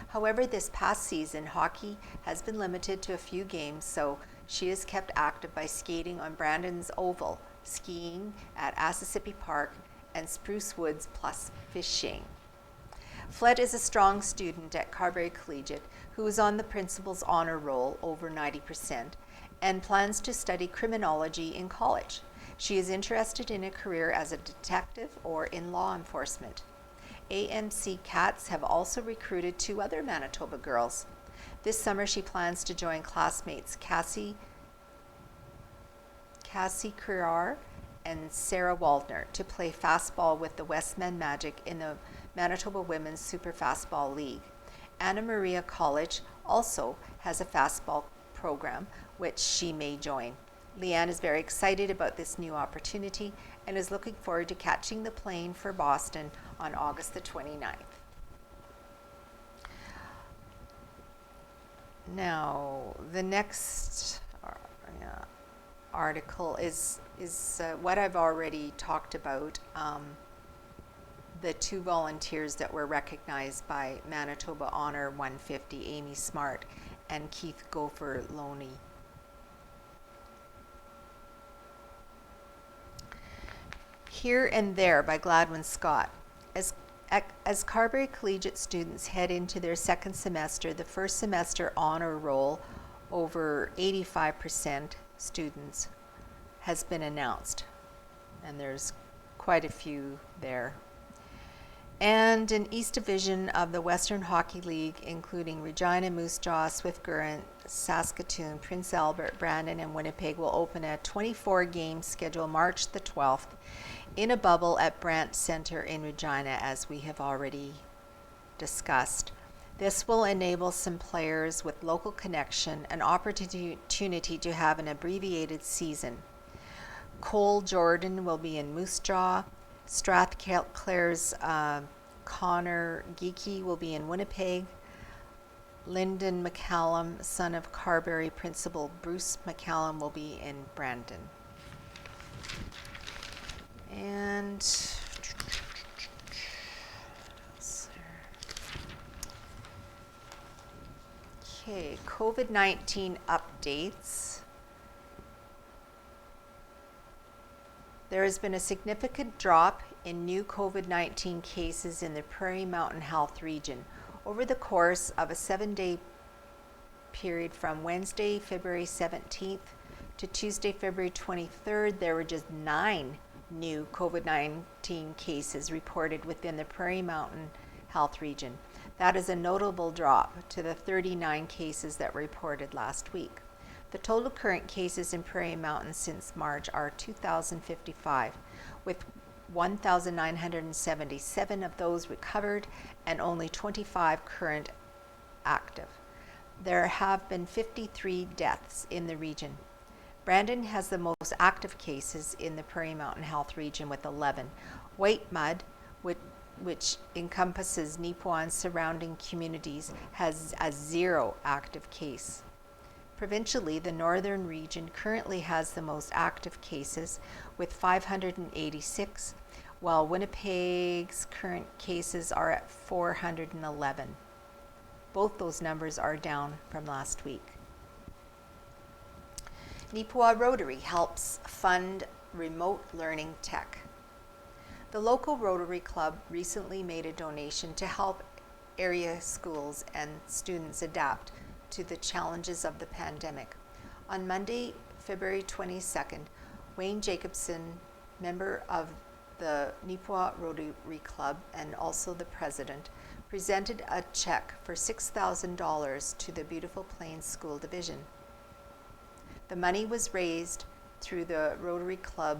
However, this past season, hockey has been limited to a few games, so she is kept active by skating on Brandon's Oval, skiing at Assisipi Park, and Spruce Woods, plus fishing. Flett is a strong student at Carberry Collegiate who is on the principal's honor roll over 90% and plans to study criminology in college. She is interested in a career as a detective or in law enforcement. AMC Cats have also recruited 2 other Manitoba girls. This summer she plans to join classmates Cassie Crerar and Sarah Waldner to play fastball with the Westmen Magic in the Manitoba Women's Super Fastball League. Anna Maria College also has a fastball program which she may join. Leanne is very excited about this new opportunity and is looking forward to catching the plane for Boston on August the 29th. Now, the next article is what I've already talked about, the 2 volunteers that were recognized by Manitoba Honor 150, Amy Smart and Keith Gopher Loney. Here and There by Gladwin Scott. As Carberry Collegiate students head into their second semester, the first semester honor roll, over 85% students, has been announced. And there's quite a few there. And an East Division of the Western Hockey League, including Regina, Moose Jaw, Swift Current, Saskatoon, Prince Albert, Brandon, and Winnipeg, will open a 24-game schedule March the 12th in a bubble at Brandt Center in Regina, as we have already discussed. This will enable some players with local connection an opportunity to have an abbreviated season. Cole Jordan will be in Moose Jaw. Strathclare's Connor Geeky will be in Winnipeg. Lyndon McCallum, son of Carberry Principal Bruce McCallum, will be in Brandon. And okay, COVID-19 updates. There has been a significant drop in new COVID-19 cases in the Prairie Mountain Health region. Over the course of a 7-day period from Wednesday, February 17th to Tuesday, February 23rd, there were just 9 new COVID-19 cases reported within the Prairie Mountain Health region. That is a notable drop to the 39 cases that were reported last week. The total current cases in Prairie Mountain since March are 2,055, with 1,977 of those recovered and only 25 current active. There have been 53 deaths in the region. Brandon has the most active cases in the Prairie Mountain Health region with 11. White Mud, which encompasses Neepawa and surrounding communities, has a 0 active case. Provincially, the northern region currently has the most active cases with 586, while Winnipeg's current cases are at 411. Both those numbers are down from last week. Neepawa Rotary helps fund remote learning tech. The local Rotary Club recently made a donation to help area schools and students adapt to the challenges of the pandemic. On Monday, February 22nd, Wayne Jacobsen, member of the Neepawa Rotary Club and also the president, presented a check for $6,000 to the Beautiful Plains School Division. The money was raised through the Rotary Club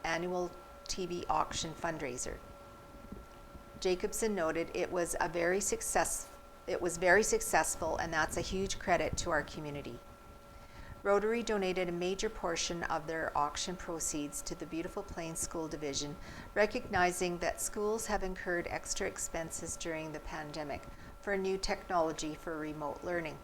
annual TV auction fundraiser. Jacobsen noted it was very successful, and that's a huge credit to our community. Rotary donated a major portion of their auction proceeds to the Beautiful Plains School Division, recognizing that schools have incurred extra expenses during the pandemic for new technology for remote learning.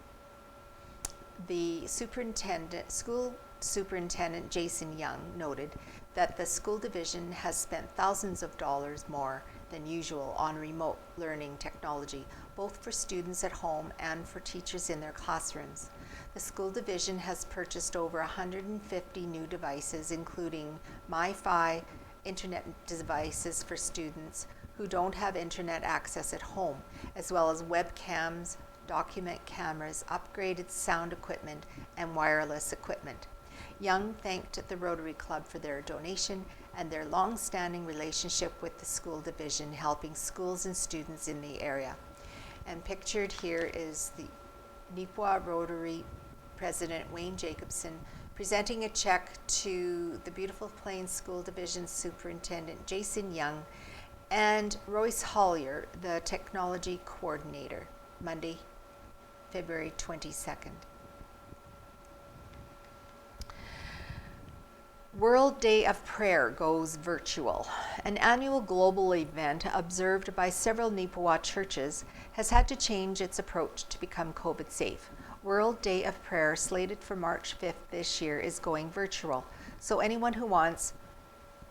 The school superintendent Jason Young noted that the school division has spent thousands of dollars more than usual on remote learning technology, both for students at home and for teachers in their classrooms. The school division has purchased over 150 new devices, including MiFi internet devices for students who don't have internet access at home, as well as webcams, document cameras, upgraded sound equipment, and wireless equipment. Young thanked the Rotary Club for their donation and their long-standing relationship with the school division, helping schools and students in the area. And pictured here is the Neepawa Rotary President Wayne Jacobsen presenting a check to the Beautiful Plains School Division Superintendent Jason Young and Royce Hollier, the Technology Coordinator, Monday, February 22nd. World Day of Prayer goes virtual. An annual global event observed by several Neepawa churches has had to change its approach to become COVID safe. World Day of Prayer, slated for March 5th this year, is going virtual, so anyone who wants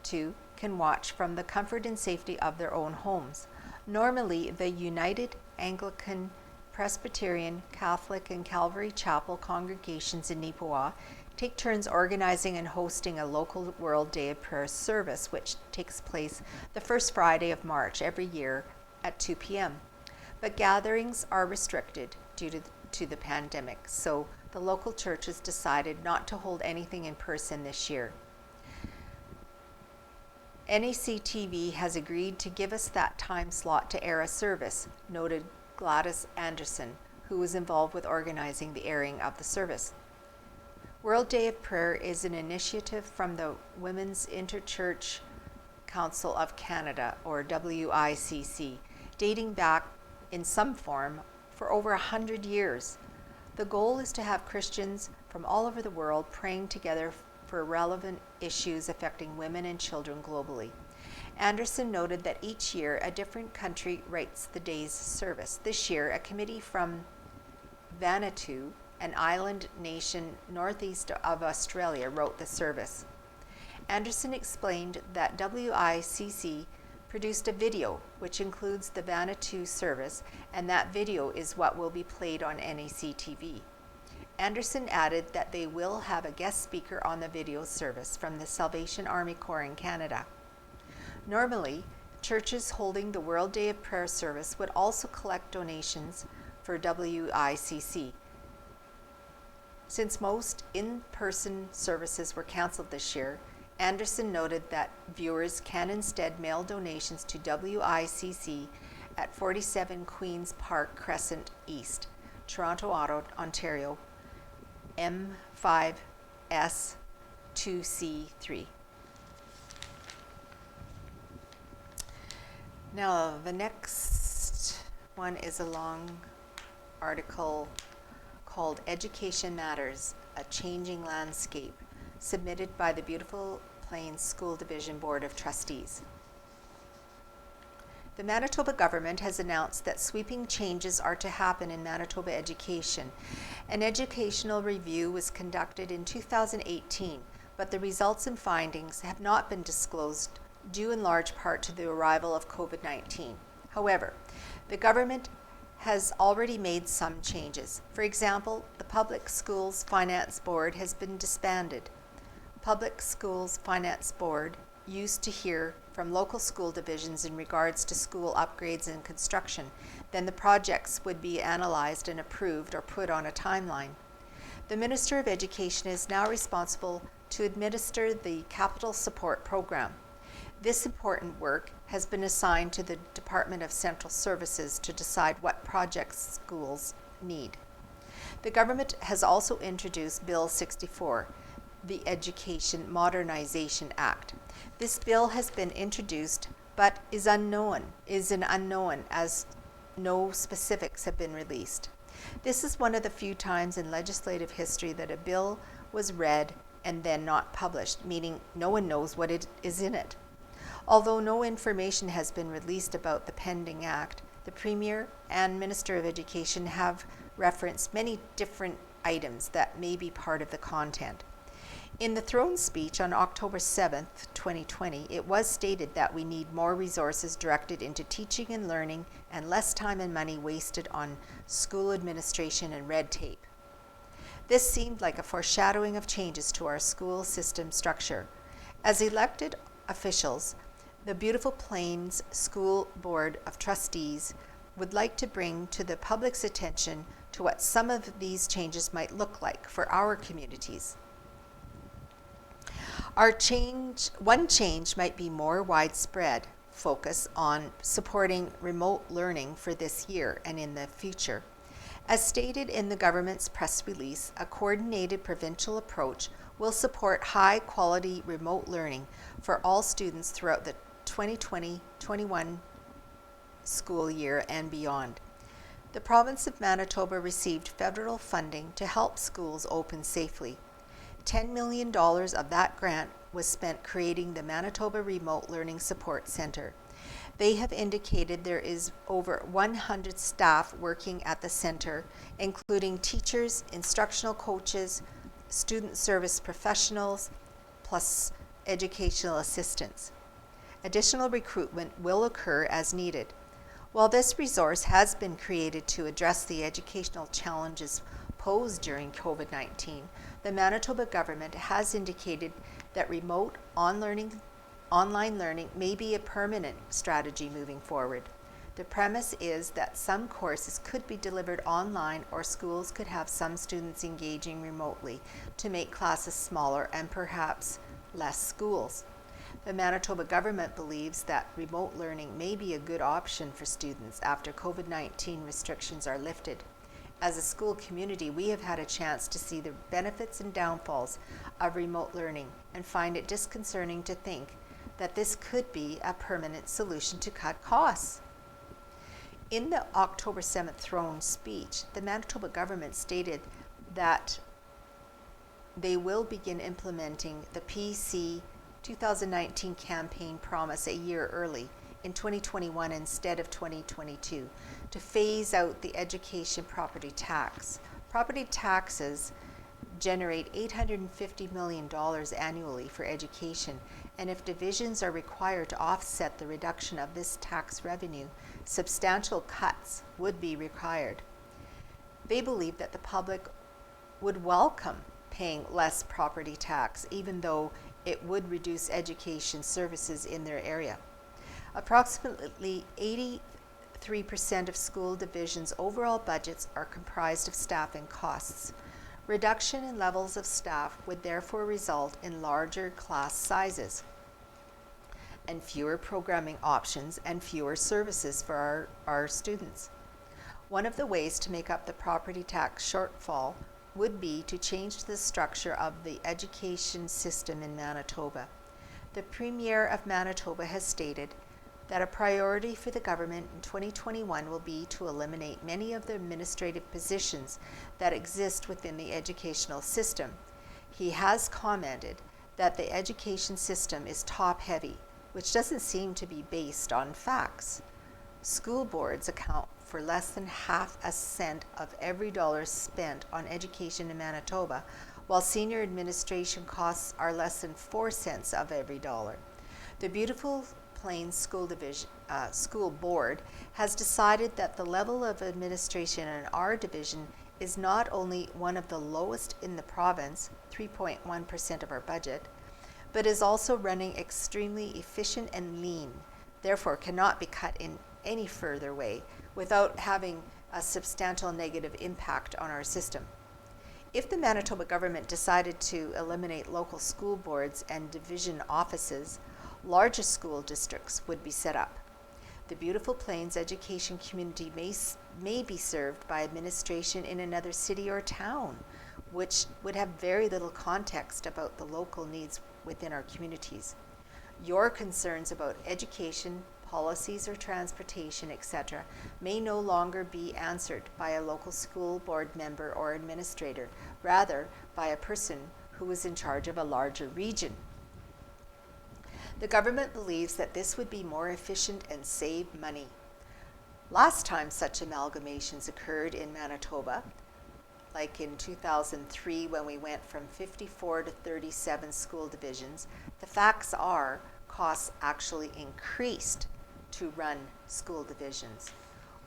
to can watch from the comfort and safety of their own homes. Normally, the United Anglican, Presbyterian, Catholic, and Calvary Chapel congregations in Neepawa take turns organizing and hosting a local World Day of Prayer service, which takes place the first Friday of March every year at 2 p.m. But gatherings are restricted due to the pandemic, so the local churches decided not to hold anything in person this year. NACTV has agreed to give us that time slot to air a service, noted Gladys Anderson, who was involved with organizing the airing of the service. World Day of Prayer is an initiative from the Women's Interchurch Council of Canada, or WICC, dating back in some form for over 100 years. The goal is to have Christians from all over the world praying together for relevant issues affecting women and children globally. Anderson noted that each year a different country writes the day's service. This year, a committee from Vanuatu, an island nation northeast of Australia, wrote the service. Anderson explained that WICC produced a video which includes the Vanuatu service, and that video is what will be played on NACTV. Anderson added that they will have a guest speaker on the video service from the Salvation Army Corps in Canada. Normally, churches holding the World Day of Prayer service would also collect donations for WICC. Since most in-person services were canceled this year, Anderson noted that viewers can instead mail donations to WICC at 47 Queen's Park Crescent East, Toronto, Ontario, M5S2C3. Now, the next one is a long article called Education Matters, A Changing Landscape, submitted by the Beautiful Plains School Division Board of Trustees. The Manitoba government has announced that sweeping changes are to happen in Manitoba education. An educational review was conducted in 2018, but the results and findings have not been disclosed, due in large part to the arrival of COVID-19. However, the government has already made some changes. For example, the Public Schools Finance Board has been disbanded. Public Schools Finance Board used to hear from local school divisions in regards to school upgrades and construction. Then the projects would be analyzed and approved or put on a timeline. The Minister of Education is now responsible to administer the Capital Support Program. This important work has been assigned to the Department of Central Services to decide what projects schools need. The government has also introduced Bill 64, the Education Modernization Act. This bill has been introduced but is an unknown as no specifics have been released. This is one of the few times in legislative history that a bill was read and then not published, meaning no one knows what is in it. Although no information has been released about the pending act, the Premier and Minister of Education have referenced many different items that may be part of the content. In the throne speech on October 7th, 2020, it was stated that we need more resources directed into teaching and learning and less time and money wasted on school administration and red tape. This seemed like a foreshadowing of changes to our school system structure. As elected officials, the Beautiful Plains School Board of Trustees would like to bring to the public's attention to what some of these changes might look like for our communities. One change might be more widespread focus on supporting remote learning for this year and in the future. As stated in the government's press release, a coordinated provincial approach will support high-quality remote learning for all students throughout the 2020-21 school year and beyond. The province of Manitoba received federal funding to help schools open safely. $10 million of that grant was spent creating the Manitoba Remote Learning Support Centre. They have indicated there is over 100 staff working at the centre, including teachers, instructional coaches, student service professionals, plus educational assistants. Additional recruitment will occur as needed. While this resource has been created to address the educational challenges posed during COVID-19, the Manitoba government has indicated that remote online learning may be a permanent strategy moving forward. The premise is that some courses could be delivered online, or schools could have some students engaging remotely to make classes smaller and perhaps less schools. The Manitoba government believes that remote learning may be a good option for students after COVID-19 restrictions are lifted. As a school community, we have had a chance to see the benefits and downfalls of remote learning and find it disconcerting to think that this could be a permanent solution to cut costs. In the October 7th throne speech, the Manitoba government stated that they will begin implementing the PC 2019 campaign promise a year early in 2021 instead of 2022 to phase out the education property tax. Property taxes generate $850 million annually for education, and if divisions are required to offset the reduction of this tax revenue, substantial cuts would be required. They believe that the public would welcome paying less property tax, even though it would reduce education services in their area. Approximately 83% of school divisions' overall budgets are comprised of staffing costs. Reduction in levels of staff would therefore result in larger class sizes and fewer programming options and fewer services for our students. One of the ways to make up the property tax shortfall would be to change the structure of the education system in Manitoba. The Premier of Manitoba has stated that a priority for the government in 2021 will be to eliminate many of the administrative positions that exist within the educational system. He has commented that the education system is top-heavy, which doesn't seem to be based on facts. School boards account for less than half a cent of every dollar spent on education in Manitoba, while senior administration costs are less than 4 cents of every dollar. The Beautiful Plains School Board has decided that the level of administration in our division is not only one of the lowest in the province, 3.1% of our budget, but is also running extremely efficient and lean, therefore cannot be cut in any further way without having a substantial negative impact on our system. If the Manitoba government decided to eliminate local school boards and division offices, larger school districts would be set up. The Beautiful Plains education community may be served by administration in another city or town, which would have very little context about the local needs within our communities. Your concerns about education, policies or transportation, etc., may no longer be answered by a local school board member or administrator, rather by a person who is in charge of a larger region. The government believes that this would be more efficient and save money. Last time such amalgamations occurred in Manitoba, like in 2003 when we went from 54 to 37 school divisions, the facts are costs actually increased to run school divisions.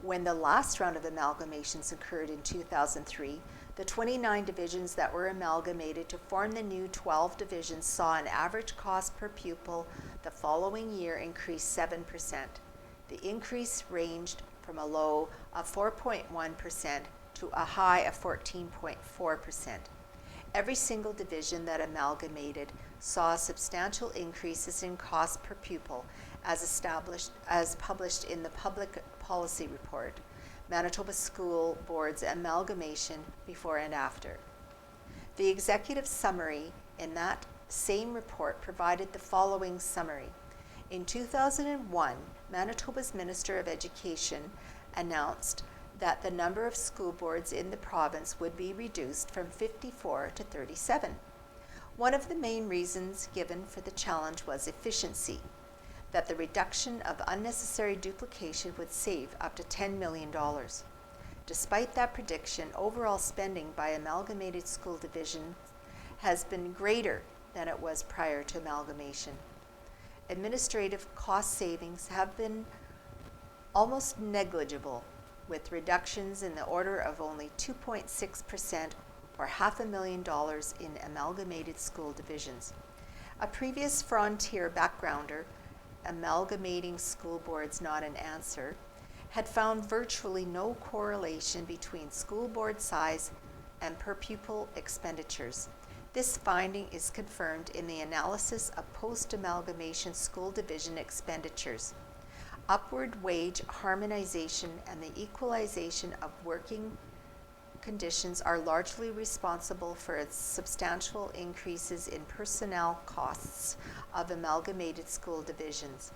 When the last round of amalgamations occurred in 2003, the 29 divisions that were amalgamated to form the new 12 divisions saw an average cost per pupil the following year increase 7%. The increase ranged from a low of 4.1% to a high of 14.4%. Every single division that amalgamated saw substantial increases in cost per pupil as published in the Public Policy Report, Manitoba School Board's Amalgamation Before and After. The executive summary in that same report provided the following summary. In 2001, Manitoba's Minister of Education announced that the number of school boards in the province would be reduced from 54 to 37. One of the main reasons given for the challenge was efficiency, that the reduction of unnecessary duplication would save up to $10 million. Despite that prediction, overall spending by amalgamated school divisions has been greater than it was prior to amalgamation. Administrative cost savings have been almost negligible, with reductions in the order of only 2.6% or $500,000 in amalgamated school divisions. A previous Frontier backgrounder, Amalgamating School Boards Not an Answer, had found virtually no correlation between school board size and per pupil expenditures. This finding is confirmed in the analysis of post-amalgamation school division expenditures. Upward wage harmonization and the equalization of working conditions are largely responsible for its substantial increases in personnel costs of amalgamated school divisions.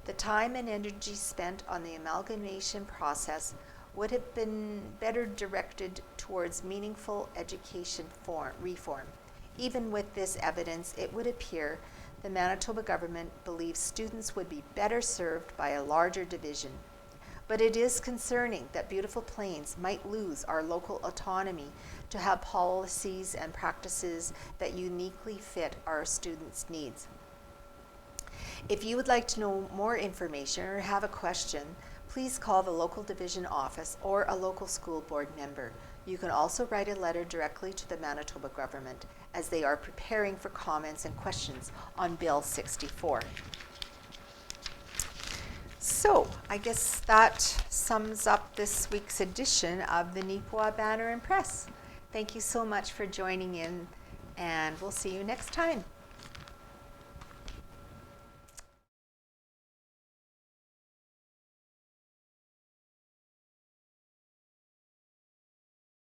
The time and energy spent on the amalgamation process would have been better directed towards meaningful education reform. Even with this evidence, it would appear the Manitoba government believes students would be better served by a larger division. But it is concerning that Beautiful Plains might lose our local autonomy to have policies and practices that uniquely fit our students' needs. If you would like to know more information or have a question, please call the local division office or a local school board member. You can also write a letter directly to the Manitoba government, as they are preparing for comments and questions on Bill 64. So I guess that sums up this week's edition of the Neepawa Banner and Press. Thank you so much for joining in, and we'll see you next time.